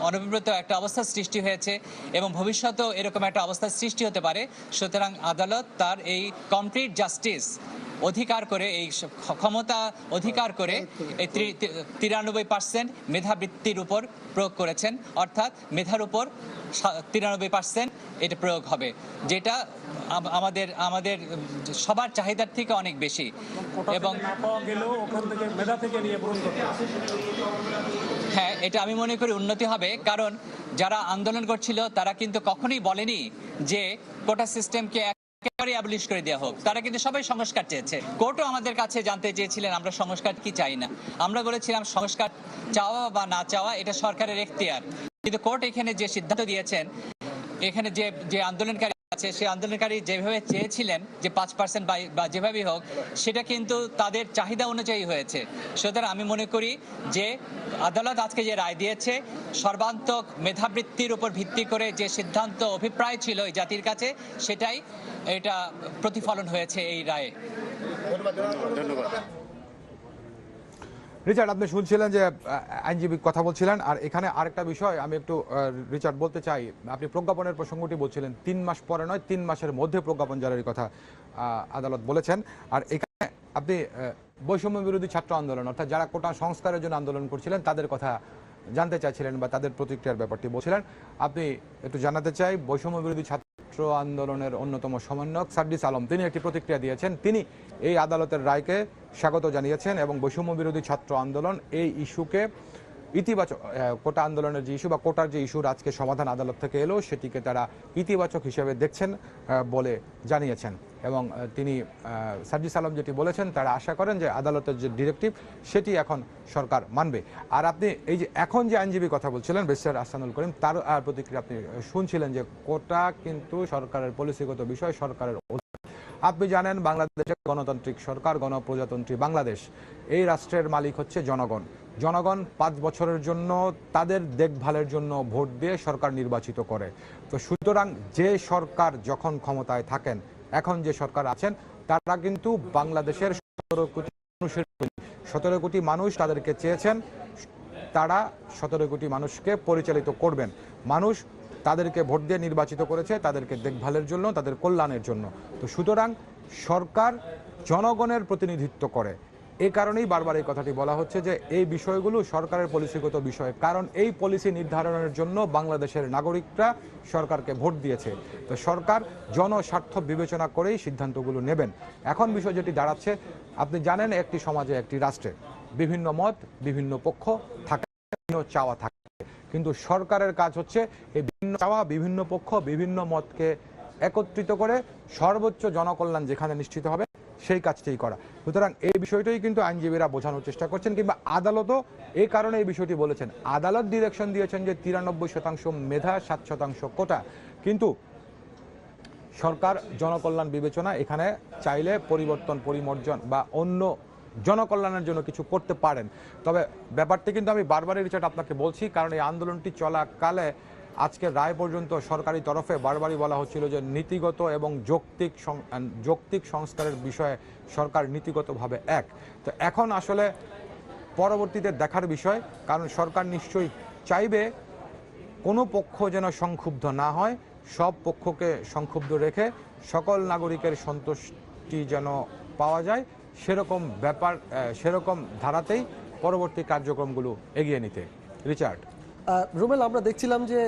অনভিপ্রেত একটা অবস্থার সৃষ্টি হয়েছে এবং ভবিষ্যতেও এরকম একটা অবস্থার সৃষ্টি হতে পারে, সুতরাং আদালত তার এই কমপ্লিট জাস্টিস অধিকার করে, এই ক্ষমতা অধিকার করে এই 93% মেধাবৃত্তির উপর প্রয়োগ করেছেন, অর্থাৎ মেধার উপর 93% এটা প্রয়োগ হবে, যেটা আমাদের সবার চাহিদার থেকে অনেক বেশি। এবং হ্যাঁ, এটা আমি মনে করি উন্নতি হবে, কারণ যারা আন্দোলন করছিল তারা কিন্তু কখনোই বলেনি যে কোটা সিস্টেমকে একেবারে অ্যাবলিশ করে দেওয়া হোক। তারা কিন্তু সবাই সংস্কার চেয়েছে। কোর্টও আমাদের কাছে জানতে চেয়েছিলেন আমরা সংস্কার কি চাই না। আমরা বলেছিলাম সংস্কার চাওয়া বা না চাওয়া এটা সরকারের এখতিয়ার, কিন্তু কোর্ট এখানে যে সিদ্ধান্ত দিয়েছেন, এখানে যে আন্দোলনকারী আছে, সেই আন্দোলনকারী যেভাবে চেয়েছিলেন যে 5% বা যেভাবেই হোক, সেটা কিন্তু তাদের চাহিদা অনুযায়ী হয়েছে। সুতরাং আমি মনে করি যে আদালত আজকে যে রায় দিয়েছে, সর্বান্তক মেধাবৃত্তির উপর ভিত্তি করে যে সিদ্ধান্ত অভিপ্রায় ছিল এই জাতির কাছে, সেটাই এটা প্রতিফলন হয়েছে এই রায়ে। ধন্যবাদ। রিচার্ড, আপনি শুনছিলেন যে আইনজীবী কথা বলছিলেন, আর এখানে আরেকটা বিষয় আমি একটু রিচার্ড বলতে চাই। আপনি প্রজ্ঞাপনের প্রসঙ্গটি বলছিলেন, 3 মাস পরে নয়, 3 মাসের মধ্যে প্রজ্ঞাপন জারির কথা আদালত বলেছেন। আর এখানে আপনি বৈষম্য বিরোধী ছাত্র আন্দোলন, অর্থাৎ যারা কোটা সংস্কারের জন্য আন্দোলন করছিলেন, তাদের কথা জানতে চাইছিলেন বা তাদের প্রতিক্রিয়ার ব্যাপারটি বলছিলেন। আপনি একটু জানাতে চাই, বৈষম্য বিরোধী ছাত্র আন্দোলনের অন্যতম সমন্বয়ক সার্জিস আলম, তিনি একটি প্রতিক্রিয়া দিয়েছেন। তিনি এই আদালতের রায়কে স্বাগত জানিয়েছেন এবং বৈষম্য বিরোধী ছাত্র আন্দোলন এই ইস্যুকে ইতিবাচক, কোটা আন্দোলনের যে ইস্যু বা কোটার যে ইস্যুর আজকে সমাধান আদালত থেকে এলো, সেটিকে তারা ইতিবাচক হিসেবে দেখছেন বলে জানিয়েছেন। এবং তিনি সার্জিস আলম যেটি বলেছেন, তারা আশা করেন যে আদালতের যে ডিরেক্টিভ, সেটি এখন সরকার মানবে। আর আপনি এই যে এখন যে আইনজীবী কথা বলছিলেন ব্যারিস্টার আহসানুল করিম, তার প্রতিক্রিয়া আপনি শুনছিলেন যে কোটা কিন্তু সরকারের পলিসিগত বিষয়, সরকারের। আপনি জানেন বাংলাদেশের গণতান্ত্রিক সরকার, গণপ্রজাতন্ত্রী বাংলাদেশ, এই রাষ্ট্রের মালিক হচ্ছে জনগণ। জনগণ 5 বছরের জন্য তাদের দেখভালের জন্য ভোট দিয়ে সরকার নির্বাচিত করে। তো সুতরাং যে সরকার যখন ক্ষমতায় থাকেন, এখন যে সরকার আছেন, তারা কিন্তু বাংলাদেশের 17 কোটি মানুষ তাদেরকে চেয়েছেন, তারা 17 কোটি মানুষকে পরিচালিত করবেন। মানুষ তাদেরকে ভোট দিয়ে নির্বাচিত করেছে তাদেরকে দেখভালের জন্য, তাদের কল্যাণের জন্য। তো সুতরাং সরকার জনগণের প্রতিনিধিত্ব করে। এই কারণেই বারবার এই কথাটি বলা হচ্ছে যে এই বিষয়গুলো সরকারের পলিসিগত বিষয়, কারণ এই পলিসি নির্ধারণের জন্য বাংলাদেশের নাগরিকরা সরকারকে ভোট দিয়েছে। তো সরকার জনস্বার্থ বিবেচনা করেই সিদ্ধান্তগুলো নেবেন। এখন বিষয় যেটি দাঁড়াচ্ছে, আপনি জানেন একটি সমাজে, একটি রাষ্ট্রে বিভিন্ন মত, বিভিন্ন পক্ষ থাকে, বিভিন্ন চাওয়া থাকে, কিন্তু সরকারের কাজ হচ্ছে এই বিভিন্ন চাওয়া, বিভিন্ন পক্ষ, বিভিন্ন মতকে একত্রিত করে সর্বোচ্চ জনকল্যাণ যেখানে নিশ্চিত হবে সেই কাজটাই করা। সুতরাং এই বিষয়টাই কিন্তু আইনজীবীরা বোঝানোর চেষ্টা করছেন, কিংবা আদালতও এই কারণে এই বিষয়টি বলেছেন। আদালত ডিরেকশন দিয়েছেন যে 93% মেধা, 7% কোটা, কিন্তু সরকার জনকল্যাণ বিবেচনা এখানে চাইলে পরিবর্তন, পরিমার্জন বা অন্য জনকল্যাণের জন্য কিছু করতে পারেন। তবে ব্যাপারটি কিন্তু আমি বারবারই রিচার্ড আপনাকে বলছি, কারণ এই আন্দোলনটি চলাকালে আজকের রায় পর্যন্ত সরকারি তরফে বারবারই বলা হচ্ছিল যে নীতিগত এবং যৌক্তিক সংস্কারের বিষয়ে সরকার নীতিগতভাবে এক। তো এখন আসলে পরবর্তীতে দেখার বিষয়, কারণ সরকার নিশ্চয়ই চাইবে কোনো পক্ষ যেন সংক্ষুব্ধ না হয়, সব পক্ষকে সংক্ষুব্ধ রেখে সকল নাগরিকের সন্তুষ্টি যেন পাওয়া যায়, সেরকম ধারাতেই পরবর্তী কার্যক্রমগুলো এগিয়ে নিতে। রিচার্ড। রুমেল, আমরা দেখছিলাম যে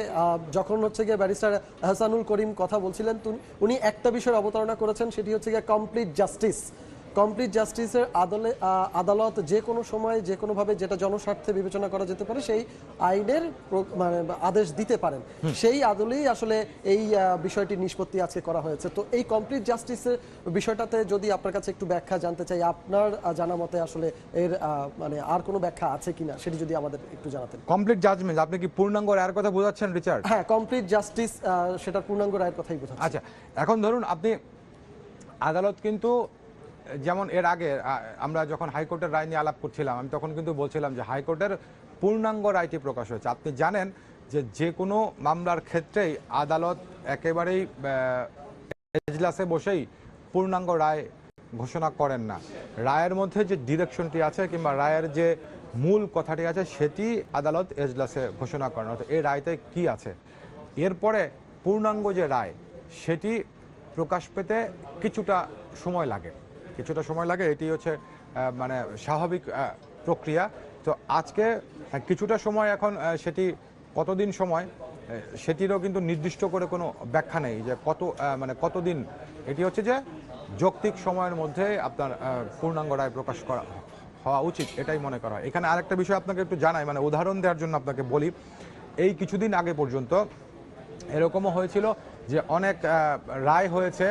যখন হচ্ছে গিয়ে ব্যারিস্টার হাসানুল করিম কথা বলছিলেন, উনি একটা বিষয়ের অবতারণা করেছেন, সেটি হচ্ছে গিয়ে কমপ্লিট জাস্টিসের আদালত যে কোনো সময় যে কোনোভাবে যেটা জনস্বার্থে বিবেচনা করা যেতে পারে সেই আইনের মানে আদেশ দিতে পারেন। সেই আদলেই আসলে এই বিষয়টির নিষ্পত্তি আজকে করা হয়েছে। তো এই কমপ্লিট জাস্টিসের বিষয়টাতে যদি আপনার কাছে একটু ব্যাখ্যা জানতে চাই, আপনার জানা মতে আসলে এর মানে আর কোনো ব্যাখ্যা আছে কিনা সেটি যদি আমাদের একটু জানাতেন। কমপ্লিট জাজমেন্ট, আপনি কি পূর্ণাঙ্গ রায়ের কথা বোঝাচ্ছেন রিচার্ড? হ্যাঁ, কমপ্লিট জাস্টিস সেটার পূর্ণাঙ্গ রায়ের কথাই বোঝাচ্ছি। আচ্ছা, এখন ধরুন আপনি আদালত কিন্তু, যেমন এর আগে আমরা যখন হাইকোর্টের রায় নিয়ে আলাপ করছিলাম, আমি তখন কিন্তু বলছিলাম যে হাইকোর্টের পূর্ণাঙ্গ রায়টি প্রকাশ হয়েছে। আপনি জানেন যে কোনো মামলার ক্ষেত্রেই আদালত একেবারেই এজলাসে বসেই পূর্ণাঙ্গ রায় ঘোষণা করেন না। রায়ের মধ্যে যে ডিরেকশনটি আছে কিংবা রায়ের যে মূল কথাটি আছে সেটি আদালত এজলাসে ঘোষণা করেন। অর্থাৎ এই রায়তে কি আছে, এরপরে পূর্ণাঙ্গ যে রায় সেটি প্রকাশ পেতে কিছুটা সময় লাগে। এটি হচ্ছে মানে স্বাভাবিক প্রক্রিয়া। তো আজকে কিছুটা সময়, এখন সেটি কতদিন সময় সেটিরও কিন্তু নির্দিষ্ট করে কোনো ব্যাখ্যা নেই যে কতদিন। এটি হচ্ছে যে যৌক্তিক সময়ের মধ্যে আপনার পূর্ণাঙ্গ রায় প্রকাশ করা হওয়া উচিত, এটাই মনে করা হয়। এখানে আরেকটা বিষয় আপনাকে একটু জানাই, মানে উদাহরণ দেওয়ার জন্য আপনাকে বলি, এই কিছুদিন আগে পর্যন্ত এরকমও হয়েছিল যে অনেক রায় হয়েছে,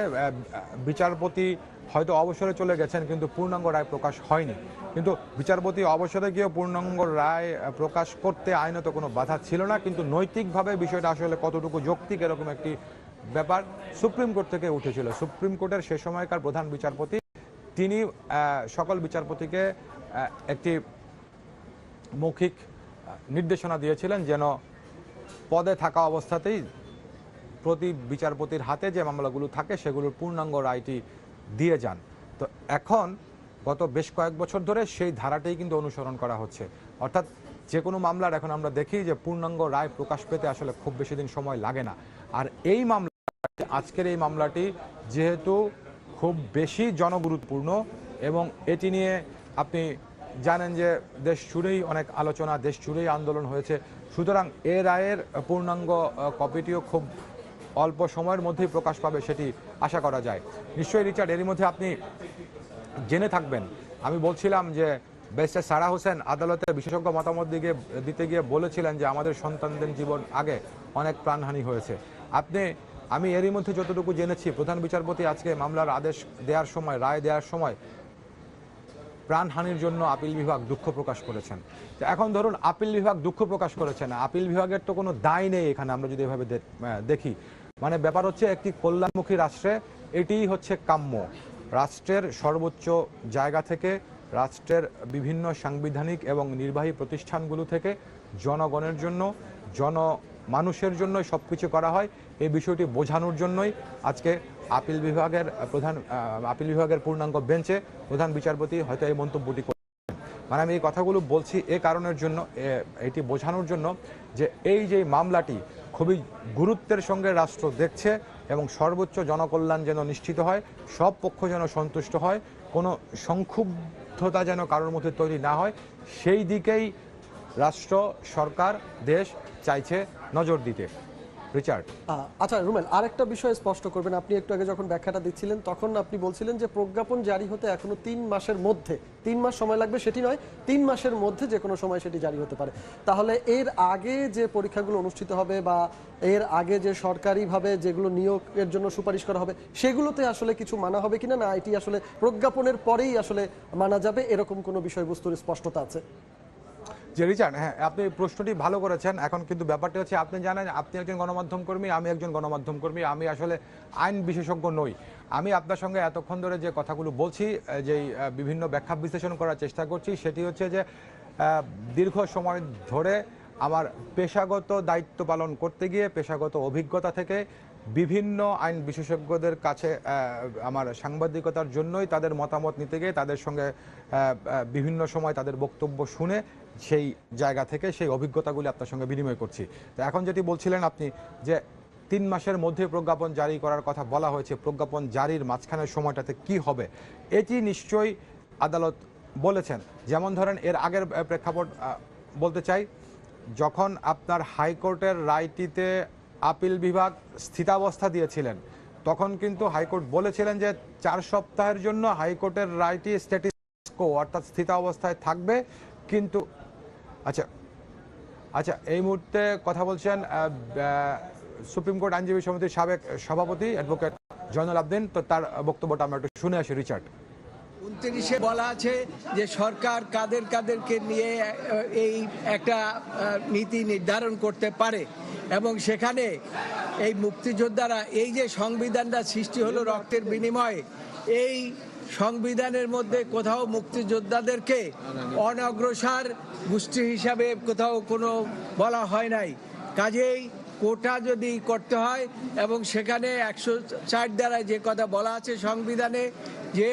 বিচারপতি হয়তো অবসরে চলে গেছেন কিন্তু পূর্ণাঙ্গ রায় প্রকাশ হয়নি, কিন্তু বিচারপতি অবসরে গিয়ে পূর্ণাঙ্গ রায় প্রকাশ করতে আইনত কোনো বাধা ছিল না, কিন্তু নৈতিকভাবে বিষয়টা আসলে কতটুকু যৌক্তিক এরকম একটি ব্যাপার সুপ্রিম কোর্ট থেকে উঠেছিল। সুপ্রিম কোর্টের সে সময়কার প্রধান বিচারপতি তিনি সকল বিচারপতিকে একটি মৌখিক নির্দেশনা দিয়েছিলেন যেন পদে থাকা অবস্থাতেই প্রতি বিচারপতির হাতে যে মামলাগুলো থাকে সেগুলোর পূর্ণাঙ্গ রায়টি দিয়ে যান। তো এখন গত বেশ কয়েক বছর ধরে সেই ধারাটাই কিন্তু অনুসরণ করা হচ্ছে। অর্থাৎ যে কোনো মামলার এখন আমরা দেখি যে পূর্ণাঙ্গ রায় প্রকাশ পেতে আসলে খুব বেশি দিন সময় লাগে না। আর এই মামলা, আজকের এই মামলাটি যেহেতু খুব বেশি জনগুরুত্বপূর্ণ এবং এটি নিয়ে আপনি জানেন যে দেশ জুড়েই অনেক আলোচনা, দেশ জুড়েই আন্দোলন হয়েছে, সুতরাং এ রায়ের পূর্ণাঙ্গ কপিটিও খুব অল্প সময়ের মধ্যেই প্রকাশ পাবে সেটি আশা করা যায়। নিশ্চয়ই রিচার্ড, এরই মধ্যে আপনি জেনে থাকবেন, আমি বলছিলাম যে ব্যারিস্টার সারা হোসেন আদালতে বিশেষজ্ঞ মতামত দিতে গিয়ে বলেছিলেন যে আমাদের সন্তানদের জীবন আগে অনেক প্রাণহানি হয়েছে। আমি এরই মধ্যে যতটুকু জেনেছি, প্রধান বিচারপতি আজকে মামলার আদেশ দেওয়ার সময়, রায় দেওয়ার সময় প্রাণহানির জন্য আপিল বিভাগ দুঃখ প্রকাশ করেছেন। তো এখন ধরুন আপিল বিভাগ দুঃখ প্রকাশ করেছেন, আপিল বিভাগের তো কোনো দায় নেই এখানে, আমরা যদি এভাবে দেখি। মানে ব্যাপার হচ্ছে একটি কল্যাণমুখী রাষ্ট্রে এটিই হচ্ছে কাম্য। রাষ্ট্রের সর্বোচ্চ জায়গা থেকে, রাষ্ট্রের বিভিন্ন সাংবিধানিক এবং নির্বাহী প্রতিষ্ঠানগুলো থেকে জনগণের জন্য, মানুষের জন্যই সব কিছু করা হয়। এই বিষয়টি বোঝানোর জন্যই আজকে আপিল বিভাগের পূর্ণাঙ্গ বেঞ্চে প্রধান বিচারপতি হয়তো এই মন্তব্যটি করেন। মানে আমি এই কথাগুলো বলছি এ কারণের জন্য, এটি বোঝানোর জন্য যে এই যে মামলাটি খুবই গুরুত্বের সঙ্গে রাষ্ট্র দেখছে এবং সর্বোচ্চ জনকল্যাণ যেন নিশ্চিত হয়, সব পক্ষ যেন সন্তুষ্ট হয়, কোনো সংক্ষুব্ধতা যেন কারোর মধ্যে তৈরি না হয়, সেই দিকেই রাষ্ট্র, সরকার, দেশ চাইছে নজর দিতে। রিচার্ড। আচ্ছা রুমেল, আরেকটা বিষয় স্পষ্ট করবেন। আপনি একটু আগে যখন ব্যাখ্যাটা দিচ্ছিলেন তখন আপনি বলছিলেন যে প্রজ্ঞাপন জারি হতে এখনো 3 মাসের মধ্যে, 3 মাস সময় লাগবে সেটি নয়, 3 মাসের মধ্যে যে কোনো সময় সেটি জারি হতে পারে। তাহলে এর আগে যে পরীক্ষাগুলো অনুষ্ঠিত হবে বা এর আগে যে সরকারিভাবে যেগুলো নিয়োগের জন্য সুপারিশ করা হবে সেগুলোতে আসলে কিছু মানা হবে কিনা, না এটি আসলে প্রজ্ঞাপনের পরেই আসলে মানা যাবে, এরকম কোনো বিষয়বস্তুর স্পষ্টতা আছে? যে রিচার্ড, হ্যাঁ আপনি প্রশ্নটি ভালো করেছেন। এখন কিন্তু ব্যাপারটি হচ্ছে, আপনি জানেন আপনি একজন গণমাধ্যম কর্মী, আমি একজন গণমাধ্যম কর্মী, আমি আসলে আইন বিশেষজ্ঞ নই। আমি আপনার সঙ্গে এতক্ষণ ধরে যে কথাগুলো বলছি, যেই বিভিন্ন ব্যাখ্যা বিশ্লেষণ করার চেষ্টা করছি, সেটি হচ্ছে যে দীর্ঘ সময় ধরে আমার পেশাগত দায়িত্ব পালন করতে গিয়ে পেশাগত অভিজ্ঞতা থেকে বিভিন্ন আইন বিশেষজ্ঞদের কাছে আমার সাংবাদিকতার জন্যই তাদের মতামত নিতে গিয়ে তাদের সঙ্গে বিভিন্ন সময় তাদের বক্তব্য শুনে সেই জায়গা থেকে সেই অভিজ্ঞতাগুলি আপনার সঙ্গে বিনিময় করছি। তো এখন যেটি বলছিলেন আপনি যে 3 মাসের মধ্যে প্রজ্ঞাপন জারি করার কথা বলা হয়েছে, প্রজ্ঞাপন জারির মাঝখানের সময়টাতে কি হবে, এটি নিশ্চয়ই আদালত বলেছেন। যেমন ধরেন এর আগের প্রেক্ষাপট বলতে চাই, যখন আপনার হাইকোর্টের রায়টিতে আপিল বিভাগ স্থিতাবস্থা দিয়েছিলেন তখন কিন্তু হাইকোর্ট বলেছিলেন যে 4 সপ্তাহের জন্য হাইকোর্টের রায়টি স্ট্যাটাস কো অর্থাৎ স্থিতাবস্থায় থাকবে। কিন্তু আচ্ছা এই মুহূর্তে কথা বলছেন সুপ্রিম কোর্ট আইনজীবী সমিতির সাবেক সভাপতি অ্যাডভোকেট জয়নুল আবদিন। তো তার বক্তব্যটা আমরা একটু শুনে আসি রিচার্ড। 29-এ বলা আছে যে সরকার কাদেরকে নিয়ে এই একটা নীতি নির্ধারণ করতে পারে, এবং সেখানে এই মুক্তিযোদ্ধারা, এই যে সংবিধানটা সৃষ্টি হলো রক্তের বিনিময়ে, এই সংবিধানের মধ্যে কোথাও মুক্তিযোদ্ধাদেরকে অনগ্রসর গোষ্ঠী হিসাবে কোথাও কোনো বলা হয় নাই। কাজেই কোটা যদি করতে হয়, এবং সেখানে 104 দ্বারায় যে কথা বলা আছে সংবিধানে যে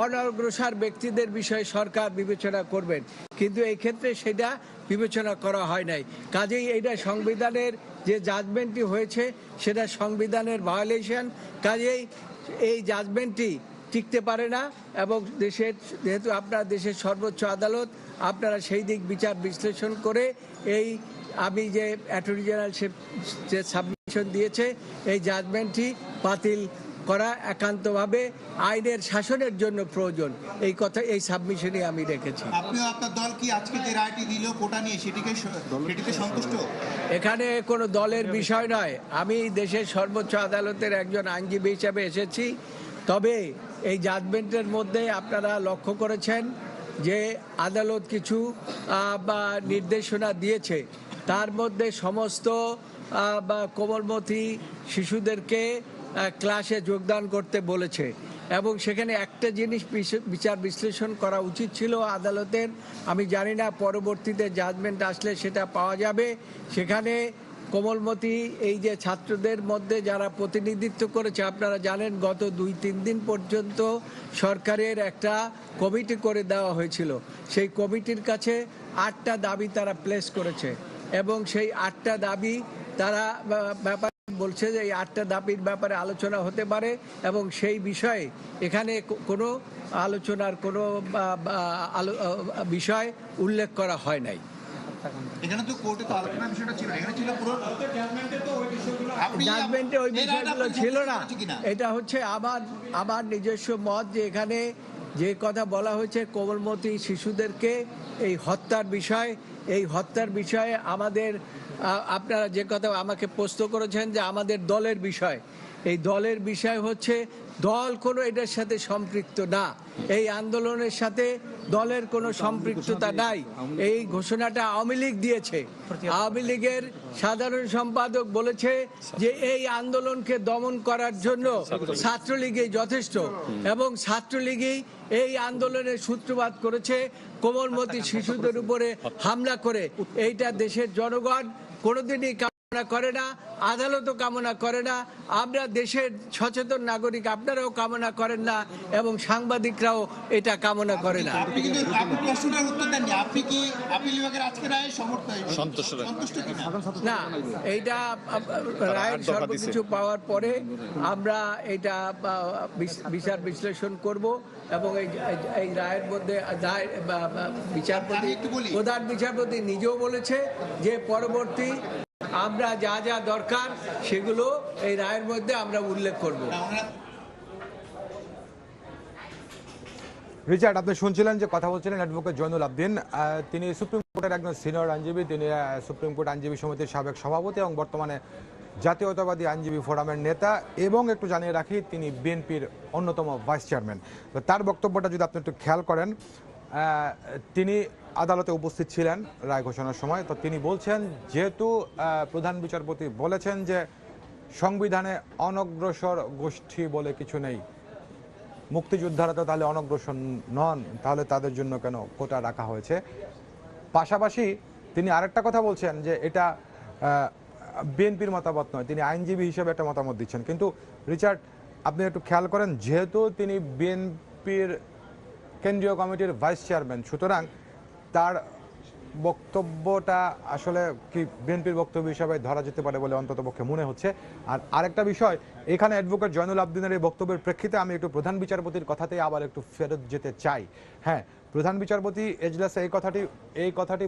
অনগ্রসর ব্যক্তিদের বিষয়ে সরকার বিবেচনা করবেন, কিন্তু এই ক্ষেত্রে সেটা বিবেচনা করা হয় নাই। কাজেই এইটা সংবিধানের যে জাজমেন্টটি হয়েছে সেটা সংবিধানের ভায়োলেশন। কাজেই এই জাজমেন্টটি টিকতে পারে না, এবং দেশের যেহেতু আপনার দেশের সর্বোচ্চ আদালত, আপনারা সেই দিক বিচার বিশ্লেষণ করে এই আমি যে অ্যাটর্নি জেনারেল যে সাবমিশন দিয়েছে এই জাজমেন্টটি বাতিল করা একান্তভাবে আইনের শাসনের জন্য প্রয়োজন, এই কথা এই সাবমিশনে আমি রেখেছি। আপনি আপনার দল কি আজকে যে রায়টি দিল কোটা নিয়ে সেটিতে সন্তুষ্ট? এখানে কোনো দলের বিষয় নয়, আমি দেশের সর্বোচ্চ আদালতের একজন আইনজীবী হিসাবে এসেছি। তবে এই জাজমেন্টের মধ্যে আপনারা লক্ষ্য করেছেন যে আদালত কিছু নির্দেশনা দিয়েছে, তার মধ্যে সমস্ত কোমলমতি শিশুদেরকে ক্লাসে যোগদান করতে বলেছে, এবং সেখানে একটা জিনিস বিচার বিশ্লেষণ করা উচিত ছিল আদালতের। আমি জানি না পরবর্তীতে জাজমেন্ট আসলে সেটা পাওয়া যাবে। সেখানে কোমলমতি এই যে ছাত্রদের মধ্যে যারা প্রতিনিধিত্ব করেছে, আপনারা জানেন গত 2-3 দিন পর্যন্ত সরকারের একটা কমিটি করে দেওয়া হয়েছিল। সেই কমিটির কাছে 8টা দাবি তারা প্লেস করেছে, এবং সেই 8টা দাবি তারা ব্যাপারে বলছে যে এই 8টা দাবির ব্যাপারে আলোচনা হতে পারে, এবং সেই বিষয়ে এখানে কোনো আলোচনার কোনো বিষয় উল্লেখ করা হয় নাই। এখানে তো কোর্টে তো আলোচনার বিষয়টা ছিল, এখানে ছিল পুরো জাজমেন্টে ওই বিষয়গুলো ছিল না। এটা হচ্ছে আমার নিজস্ব মত যে এখানে যে কথা বলা হয়েছে কোমলমতি শিশুদেরকে এই হত্যার বিষয়ে আমাদের, আপনারা যে কথা আমাকে প্রশ্ন করেছেন যে আমাদের দলের বিষয়, এই দলের বিষয় হচ্ছে দল কোনো এটার সাথে সম্পৃক্ত না, এই আন্দোলনের সাথে দলের কোনো সম্পৃক্ততা নাই। এই ঘোষণাটা আওয়ামী লীগ দিয়েছে। আওয়ামী লীগের সাধারণ সম্পাদক বলেছে যে এই আন্দোলনকে দমন করার জন্য ছাত্রলীগই যথেষ্ট, এবং ছাত্রলীগই এই আন্দোলনের সূত্রপাত করেছে কোমলমতি শিশুদের উপরে হামলা করে। এইটা দেশের জনগণ কোনোদিনই কামনা করে না, আদালতও কামনা করে না, আমরা দেশের সচেতন নাগরিক আপনারাও কামনা করেন না, এবং সাংবাদিকরাও এটা কামনা করে না। আপনি কিন্তু আপনি প্রশ্নটার উত্তর দেননি, আপনি কি আপিল বিভাগের আজকে রায়ে সন্তুষ্ট কিনা? না, এইটা রায়ের সর্বকিছু পাওয়ার পরে আমরা এটা বিচার বিশ্লেষণ করব, এবং এই রায়ের মধ্যে বিচারপতি, প্রধান বিচারপতি নিজেও বলেছে যে পরবর্তী আমরা যা যা দরকার সেগুলো এই রায়ের মধ্যে আমরা উল্লেখ করব। রিচার্ড, আপনি শুনছিলেন যে কথা বলছিলেন অ্যাডভোকেট জয়নুল আবদিন। তিনি সুপ্রিম কোর্টের একজন সিনিয়র আইনজীবী, তিনি সুপ্রিম কোর্ট আইনজীবী সমিতির সাবেক সভাপতি এবং বর্তমানে জাতীয়তাবাদী আইনজীবী ফোরামের নেতা, এবং একটু জানিয়ে রাখি তিনি বিএনপির অন্যতম ভাইস চেয়ারম্যান। তো তার বক্তব্যটা যদি আপনি একটু খেয়াল করেন, তিনি আদালতে উপস্থিত ছিলেন রায় ঘোষণার সময়। তো তিনি বলছেন যেহেতু প্রধান বিচারপতি বলেছেন যে সংবিধানে অনগ্রসর গোষ্ঠী বলে কিছু নেই, মুক্তিযোদ্ধারা তো তাহলে অনগ্রসর নন, তাহলে তাদের জন্য কেন কোটা রাখা হয়েছে। পাশাপাশি তিনি আরেকটা কথা বলছেন যে এটা বিএনপির মতামত নয়, তিনি আইনজীবী হিসেবে একটা মতামত দিচ্ছেন। কিন্তু রিচার্ড, আপনি একটু খেয়াল করেন, যেহেতু তিনি বিএনপির কেন্দ্রীয় কমিটির ভাইস চেয়ারম্যান, সুতরাং তার বক্তব্যটা আসলে কি বিএনপির বক্তব্য হিসাবে ধরা যেতে পারে বলে অন্ততপক্ষে মনে হচ্ছে। আর আরেকটা বিষয়, এখানে অ্যাডভোকেট জয়নুল আবদিনের এই বক্তব্যের প্রেক্ষিতে আমি একটু প্রধান বিচারপতির কথাতেই আবার একটু ফেরত যেতে চাই। হ্যাঁ, প্রধান বিচারপতি এজলাসে এই কথাটি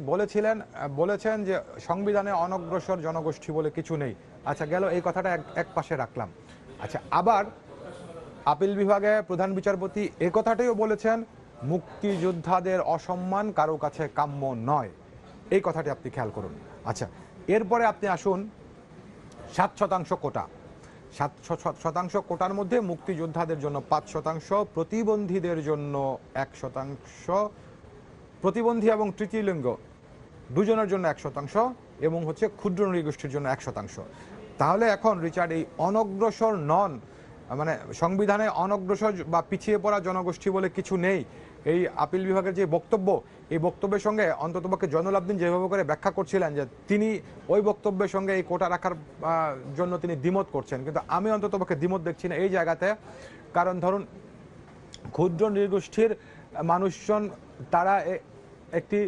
বলেছেন যে সংবিধানে অনগ্রসর জনগোষ্ঠী বলে কিছু নেই। আচ্ছা, গেল এই কথাটা এক পাশে রাখলাম। আচ্ছা, আবার আপিল বিভাগে প্রধান বিচারপতি এই কথাটাও বলেছেন মুক্তিযোদ্ধাদের অসম্মান কারো কাছে কাম্য নয়। এই কথাটি আপনি খেয়াল করুন। আচ্ছা, এরপরে আপনি আসুন 7% কোটা। 7% কোটার মধ্যে মুক্তিযোদ্ধাদের জন্য 5%, প্রতিবন্ধীদের জন্য 1%, প্রতিবন্ধী এবং তৃতীয় লিঙ্গ দুজনের জন্য 1% এবং হচ্ছে ক্ষুদ্র নৃগোষ্ঠীর জন্য 1%। তাহলে এখন রিচার্ড, এই অনগ্রসর নন মানে সংবিধানে অনগ্রসর বা পিছিয়ে পড়া জনগোষ্ঠী বলে কিছু নেই, এই আপিল বিভাগের যে বক্তব্য, এই বক্তব্যের সঙ্গে অন্ততপক্ষে জয়নুল আবদিন যেভাবে করে ব্যাখ্যা করছিলেন যে তিনি ওই বক্তব্যের সঙ্গে এই কোটা রাখার জন্য তিনি দ্বিমত করছেন, কিন্তু আমি অন্ততপক্ষে দ্বিমত দেখছি না এই জায়গাতে। কারণ ধরুন, ক্ষুদ্র নৃগোষ্ঠীর মানুষজন তারা একটি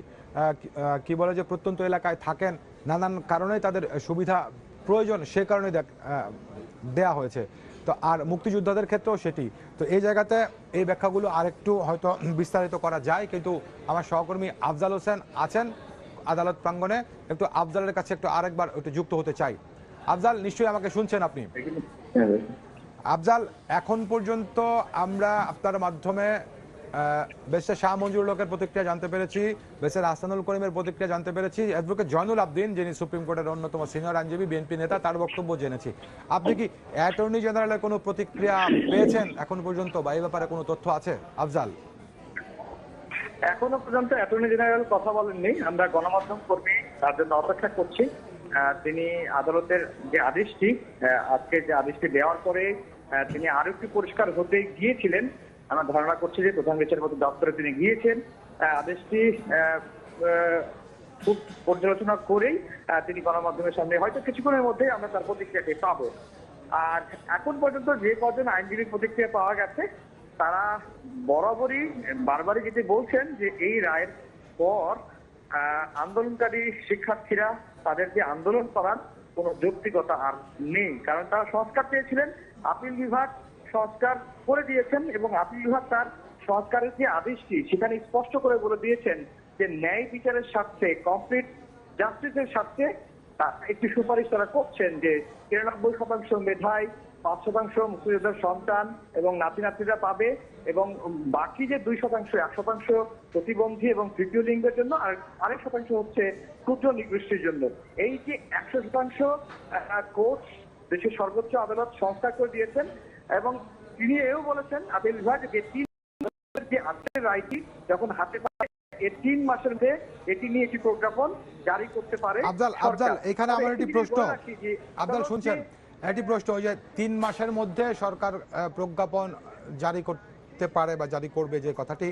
কি বলে যে প্রত্যন্ত এলাকায় থাকেন, নানান কারণে তাদের সুবিধা প্রয়োজন, সে কারণে দেয়া হয়েছে। তো আর মুক্তিযোদ্ধাদের ক্ষেত্রেও সেটি। তো এই জায়গাতে এই ব্যাখ্যাগুলো আরেকটু হয়তো বিস্তারিত করা যায়, কিন্তু আমার সহকর্মী আফজাল হোসেন আছেন আদালত প্রাঙ্গণে, একটু আফজালের কাছে একটু আরেকবার একটু যুক্ত হতে চাই। আফজাল, নিশ্চয়ই আমাকে শুনছেন আপনি? আফজাল, এখন পর্যন্ত আমরা আপনার মাধ্যমে ব্যারিস্টার শাহ মঞ্জুরুল হকের প্রতিক্রিয়া জানতে পেরেছি, ব্যারিস্টার হাসানুল করিমের প্রতিক্রিয়া জানতে পেরেছি, অ্যাডভোকেট জয়নুল আবদিন যিনি সুপ্রিম কোর্টের অন্যতম সিনিয়র আইনজীবী, বিএনপি নেতা, তার বক্তব্য জেনেছি। আপনি কি অ্যাটর্নি জেনারেলের কোনো প্রতিক্রিয়া পেয়েছেন এখন পর্যন্ত, বা এই ব্যাপারে কোনো তথ্য আছে? আফজাল, এখনো পর্যন্ত অ্যাটর্নি জেনারেল কথা বলেননি। আমরা গণমাধ্যম কর্মী তার জন্য অপেক্ষা করছি। তিনি আদালতের যে আদেশটি, আজকে যে আদেশটি দেওয়ার পরে তিনি আরো একটু পরিষ্কার হতে গিয়েছিলেন। আমরা ধারণা করছি যে প্রধান বিচারপতি দপ্তরে তিনি গিয়েছেন, আদেশটি খুব পর্যালোচনা করেই তিনি গণমাধ্যমের সামনে হয়তো কিছুক্ষণের মধ্যে আমরা তার প্রতিক্রিয়াটি পাবো। আর এখন পর্যন্ত যে কজন আইনজীবীর প্রতিক্রিয়া পাওয়া গেছে তারা বরাবরই বারবারই যেটি বলছেন যে এই রায়ের পর আন্দোলনকারী শিক্ষার্থীরা তাদের যে আন্দোলন করার কোনো যৌক্তিকতা আর নেই, কারণ তারা সংস্কার চেয়েছিলেন, আপিল বিভাগ সংস্কার করে দিয়েছেন এবং আপিল বিভাগ তার সংস্কারের যে আদেশটি সেখানে স্পষ্ট করে বলে দিয়েছেন যে ন্যায় বিচারের স্বার্থে, কমপ্লিট জাস্টিসের স্বার্থে একটি সুপারিশ তারা করছেন যে 93% মেধায় 5% মুক্তিযোদ্ধার সন্তান এবং নাতি নাতিরা পাবে এবং বাকি যে 2% 1% প্রতিবন্ধী এবং তৃতীয় লিঙ্গের জন্য, আর আরেক শতাংশ হচ্ছে ক্ষুদ্র নৃগোষ্ঠীর জন্য। এই যে 100% কোর্ট দেশের সর্বোচ্চ আদালত সংস্কার করে দিয়েছেন এবং তিনি এও বলেছেন আপিল বিভাগ যে 3 যে আজকের রায়টি যখন হাতে পায় এই 3 মাসের মধ্যে এটি নিয়ে একটি প্রজ্ঞাপন জারি করতে পারে। আফজাল, এখানে আমার একটি প্রশ্ন, আফজাল শুনছেন, একটি প্রশ্ন, ওই যে 3 মাসের মধ্যে সরকার প্রজ্ঞাপন জারি করতে পারে বা জারি করবে যে কথাটি,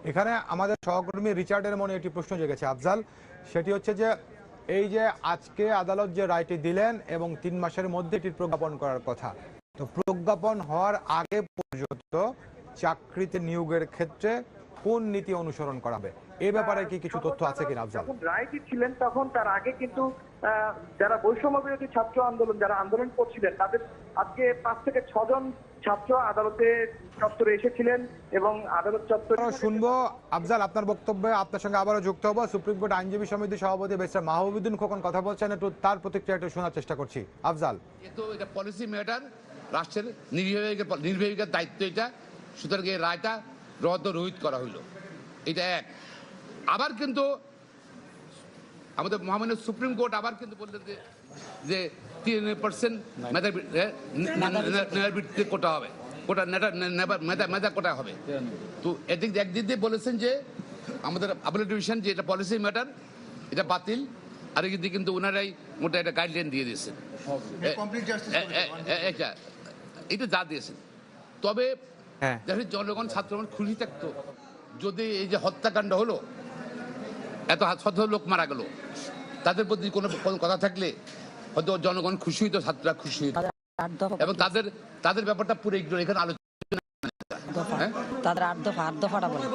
এখানে আমাদের সহকর্মী রিচার্ডের মনে একটি প্রশ্ন জেগেছে আফজাল, সেটি হচ্ছে যে এই যে আজকে আদালত যে রায়টি দিলেন এবং 3 মাসের মধ্যে এটির প্রজ্ঞাপন করার কথা, তো প্রজ্ঞাপন হওয়ার আগে পর্যন্ত চাকরিতে নিয়োগের ক্ষেত্রে কোন নীতি অনুসরণ করাবে, এই ব্যাপারে কি কিছু তথ্য আছে কিনা আফজাল? যখন রায়টি ছিলেন তখন তার আগে কিন্তু যারা বৈষম্য বিরোধী ছাত্র আন্দোলন যারা আন্দোলন করছিলেন তাদের আজকে 5 থেকে 6 জন ছাত্র আদালতে চত্বরে এসেছিলেন এবং আদালত চত্বরে শুনবো আফজাল আপনার বক্তব্যে আপনার সঙ্গে আবারও যুক্ত হবো। সুপ্রিম কোর্ট আইনজীবী সমিতির সভাপতি ব্যারিস্টার মাহবুবুদ্দিন খোকন কথা বলছেন, একটু তার প্রতিক্রিয়া একটু শোনার চেষ্টা করছি। আফজাল, যেহেতু এটা পলিসি ম্যাটার, রাষ্ট্রের নির্বাহীর দায়িত্ব এটা, সুতরাং এই রায়টা রহিত করা হইল, এটা এক। আবার কিন্তু আমাদের মহামান্য সুপ্রিম কোর্ট আবার কিন্তু বললেন যে 3% মেধার ভিত্তিতে কোটা হবে, কোটা মেধা কোটা হবে। তো একদিক দিয়ে বলেছেন যে আমাদের আপিল ডিভিশন যে এটা পলিসি ম্যাটার, এটা বাতিল, আর এদিকে কিন্তু ওনারাই মোটা একটা গাইডলাইন দিয়ে দিয়েছেন, এটা যা দিয়েছেন। তবে জনগণ ছাত্রগণ খুশি থাকতো যদি এই যে হত্যাকাণ্ড হলো, এত শত লোক মারা গেল, তাদের প্রতি কোনো কথা থাকলে হয়তো জনগণ খুশি হইতো, ছাত্ররা খুশি হইতো, এবং তাদের ব্যাপারটা পুরো এখানে আলোচনা। তাদের 8 দফাটা বলে।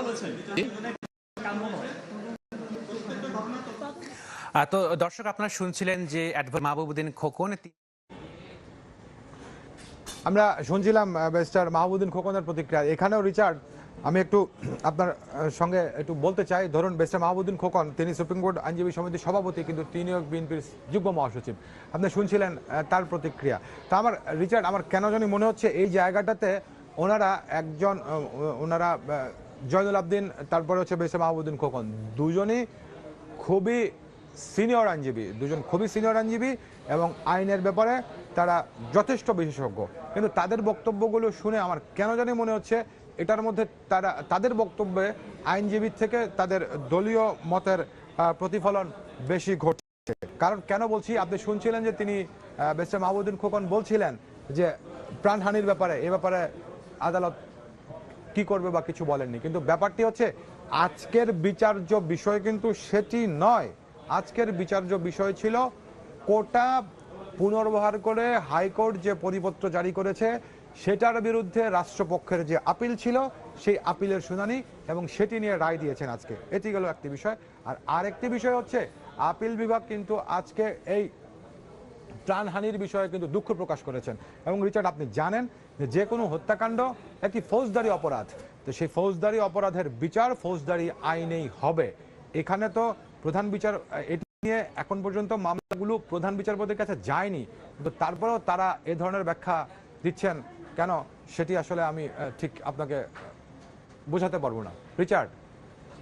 তো দর্শক, আপনারা শুনছিলেন যে অ্যাডভোকেট মাহবুবুদ্দিন খোকন। আমরা শুনছিলাম ব্যারিস্টার মাহবুবুদ্দিন খোকনের প্রতিক্রিয়া। এখানেও রিচার্ড, আমি একটু আপনার সঙ্গে একটু বলতে চাই, ধরুন ব্যারিস্টার মাহবুবুদ্দিন খোকন তিনি সুপ্রিম কোর্ট আইনজীবী সমিতির সভাপতি, কিন্তু তিনিও বিএনপির যুগ্ম মহাসচিব। আপনি শুনছিলেন তার প্রতিক্রিয়া। তা আমার রিচার্ড, আমার কেন জানি মনে হচ্ছে এই জায়গাটাতে ওনারা জয়নুল আবদিন, তারপরে হচ্ছে ব্যারিস্টার মাহবুবুদ্দিন খোকন, দুজনই খুবই সিনিয়র আইনজীবী এবং আইনের ব্যাপারে তারা যথেষ্ট বিশেষজ্ঞ। কিন্তু তাদের বক্তব্যগুলো শুনে আমার কেন জানি মনে হচ্ছে এটার মধ্যে তাদের বক্তব্যে আইনজীবীর থেকে তাদের দলীয় মতের প্রতিফলন বেশি ঘটছে। কারণ কেন বলছি, আপনি শুনছিলেন যে তিনি ব্যারিস্টার মাহবুবুদ্দিন খোকন বলছিলেন যে প্রাণহানির ব্যাপারে আদালত কি করবে বা কিছু বলেননি। কিন্তু ব্যাপারটি হচ্ছে আজকের বিচার্য বিষয় কিন্তু সেটি নয়। আজকের বিচার্য বিষয় ছিল কোটা পুনর্বহার করে হাইকোর্ট যে পরিপত্র জারি করেছে সেটার বিরুদ্ধে রাষ্ট্রপক্ষের যে আপিল ছিল সেই আপিলের শুনানি, এবং সেটি নিয়ে রায় দিয়েছেন আজকে। এটি গেল একটি বিষয়। আর আরেকটি বিষয় হচ্ছে আপিল বিভাগ কিন্তু আজকে এই প্রাণহানির বিষয়ে কিন্তু দুঃখ প্রকাশ করেছেন। এবং রিচার্ড, আপনি জানেন যে কোনো হত্যাকাণ্ড একটি ফৌজদারি অপরাধ, তো সেই ফৌজদারি অপরাধের বিচার ফৌজদারি আইনেই হবে। এখানে তো প্রধান বিচার এটি নিয়ে এখন পর্যন্ত মামলাগুলো প্রধান বিচারপতির কাছে যায়নি, কিন্তু তারপরেও তারা এ ধরনের ব্যাখ্যা দিচ্ছেন কেন, সেটি আসলে আমি ঠিক আপনাকে বোঝাতে পারবো না। রিচার্ড,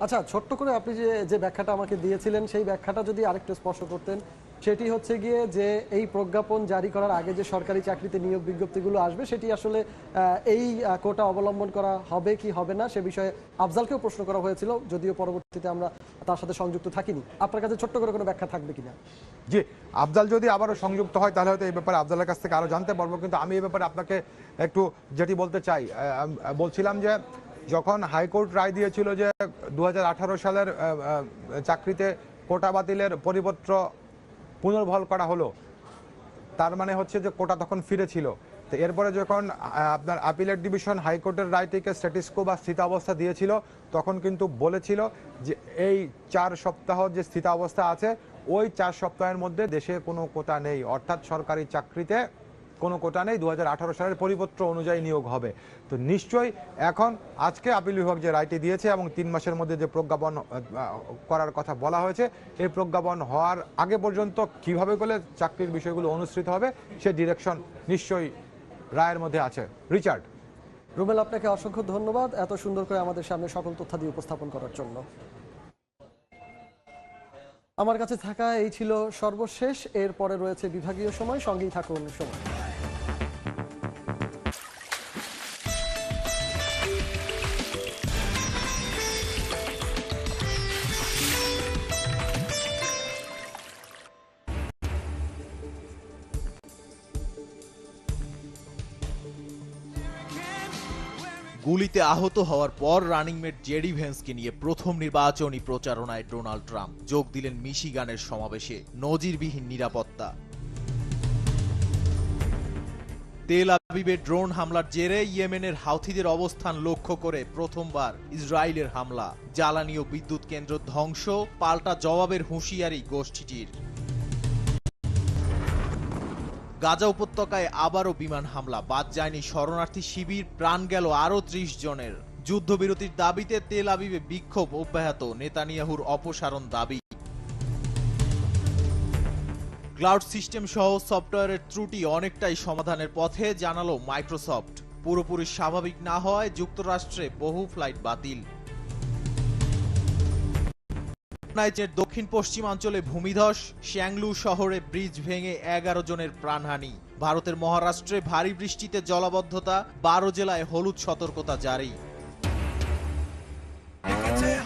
আচ্ছা, ছোট্ট করে আপনি যে ব্যাখ্যাটা আমাকে দিয়েছিলেন সেই ব্যাখ্যাটা যদি আরেকটু স্পষ্ট করতেন। সেটি হচ্ছে গিয়ে যে এই প্রজ্ঞাপন জারি করার আগে যে সরকারি চাকরিতে নিয়োগ বিজ্ঞপ্তিগুলো আসবে সেটি আসলে এই কোটা অবলম্বন করা হবে কি হবে না সে বিষয়ে আফজালকেও প্রশ্ন করা হয়েছিল, যদিও পরবর্তীতে আমরা তার সাথে সংযুক্ত থাকিনি। আপনার কাছে ছোট্ট করে কোনো ব্যাখ্যা থাকবে কিনা? জি, আফজাল যদি আবারও সংযুক্ত হয় তাহলে হয়তো এই ব্যাপারে আফজালের কাছ থেকে আরো জানতে পারবো। কিন্তু আমি এই ব্যাপারে আপনাকে একটু যেটি বলতে চাই, বলছিলাম যে যখন হাইকোর্ট রায় দিয়েছিল যে 2018 সালের চাকরিতে কোটা বাতিলের পরিপত্র পুনর্বহাল করা হলো, তার মানে হচ্ছে যে কোটা তখন ফিরেছিল। তো এরপরে যখন আপনার আপিলেট ডিভিশন হাইকোর্টের রায়টিকে স্ট্যাটাস কো বা স্থিতাবস্থা দিয়েছিল, তখন কিন্তু বলেছিল যে এই 4 সপ্তাহ যে স্থিতাবস্থা আছে ওই 4 সপ্তাহের মধ্যে দেশে কোনো কোটা নেই, অর্থাৎ সরকারি চাকরিতে কোনো কোটা নেই, 2018 সালের পরিপত্র অনুযায়ী নিয়োগ হবে। তো নিশ্চয়ই এখন আজকে আপিল বিভাগ যে রায়টি দিয়েছে এবং 3 মাসের মধ্যে যে প্রজ্ঞাপন করার কথা বলা হয়েছে, এই প্রজ্ঞাপন হওয়ার আগে পর্যন্ত কিভাবে করে চাকরির বিষয়গুলো অনুসৃত হবে সে ডিরেকশন নিশ্চয়ই রায়ের মধ্যে আছে। রিচার্ড, রুবেল, আপনাকে অসংখ্য ধন্যবাদ এত সুন্দর করে আমাদের সামনে সকল তথ্যাদি উপস্থাপন করার জন্য। আমার কাছে থাকা এই ছিল সর্বশেষ। এরপরে রয়েছে বিভাগীয় সময়, সঙ্গেই থাকুন সময়। গুলিতে আহত হওয়ার পর রানিং মেট জেডি ভেন্সকে নিয়ে প্রথম নির্বাচনী প্রচারণায় ডোনাল্ড ট্রাম্প যোগ দিলেন মিশিগানের সমাবেশে। নজিরবিহীন নিরাপত্তা। তেল আবিবে ড্রোন হামলার জেরে ইয়েমেনের হাউথিদের অবস্থান লক্ষ্য করে প্রথমবার ইসরায়েলের হামলা। জ্বালানি ও বিদ্যুৎ কেন্দ্র ধ্বংস, পাল্টা জবাবের হুঁশিয়ারি গোষ্ঠীটির। গাজা উপত্যকায় আবারও বিমান হামলা, বাদ যায়নি শরণার্থী শিবির, প্রাণ গেল আরও ৩০ জনের। যুদ্ধবিরতির দাবিতে তেল আবিবে বিক্ষোভ অব্যাহত, নেতানিয়াহুর অপসারণ দাবি। ক্লাউড সিস্টেম সহ সফটওয়্যারের ত্রুটি অনেকটাই সমাধানের পথে, জানালো মাইক্রোসফট। পুরোপুরি স্বাভাবিক না হওয়ায় যুক্তরাষ্ট্রে বহু ফ্লাইট বাতিল। দক্ষিণ পশ্চিমাঞ্চলে ভূমিধস, শ্যাংলু শহরে ব্রিজ ভেঙে 11 জনের প্রাণহানি। ভারতের মহারাষ্ট্রে ভারী বৃষ্টিতে জলাবদ্ধতা, 12 জেলায় হলুদ সতর্কতা জারি।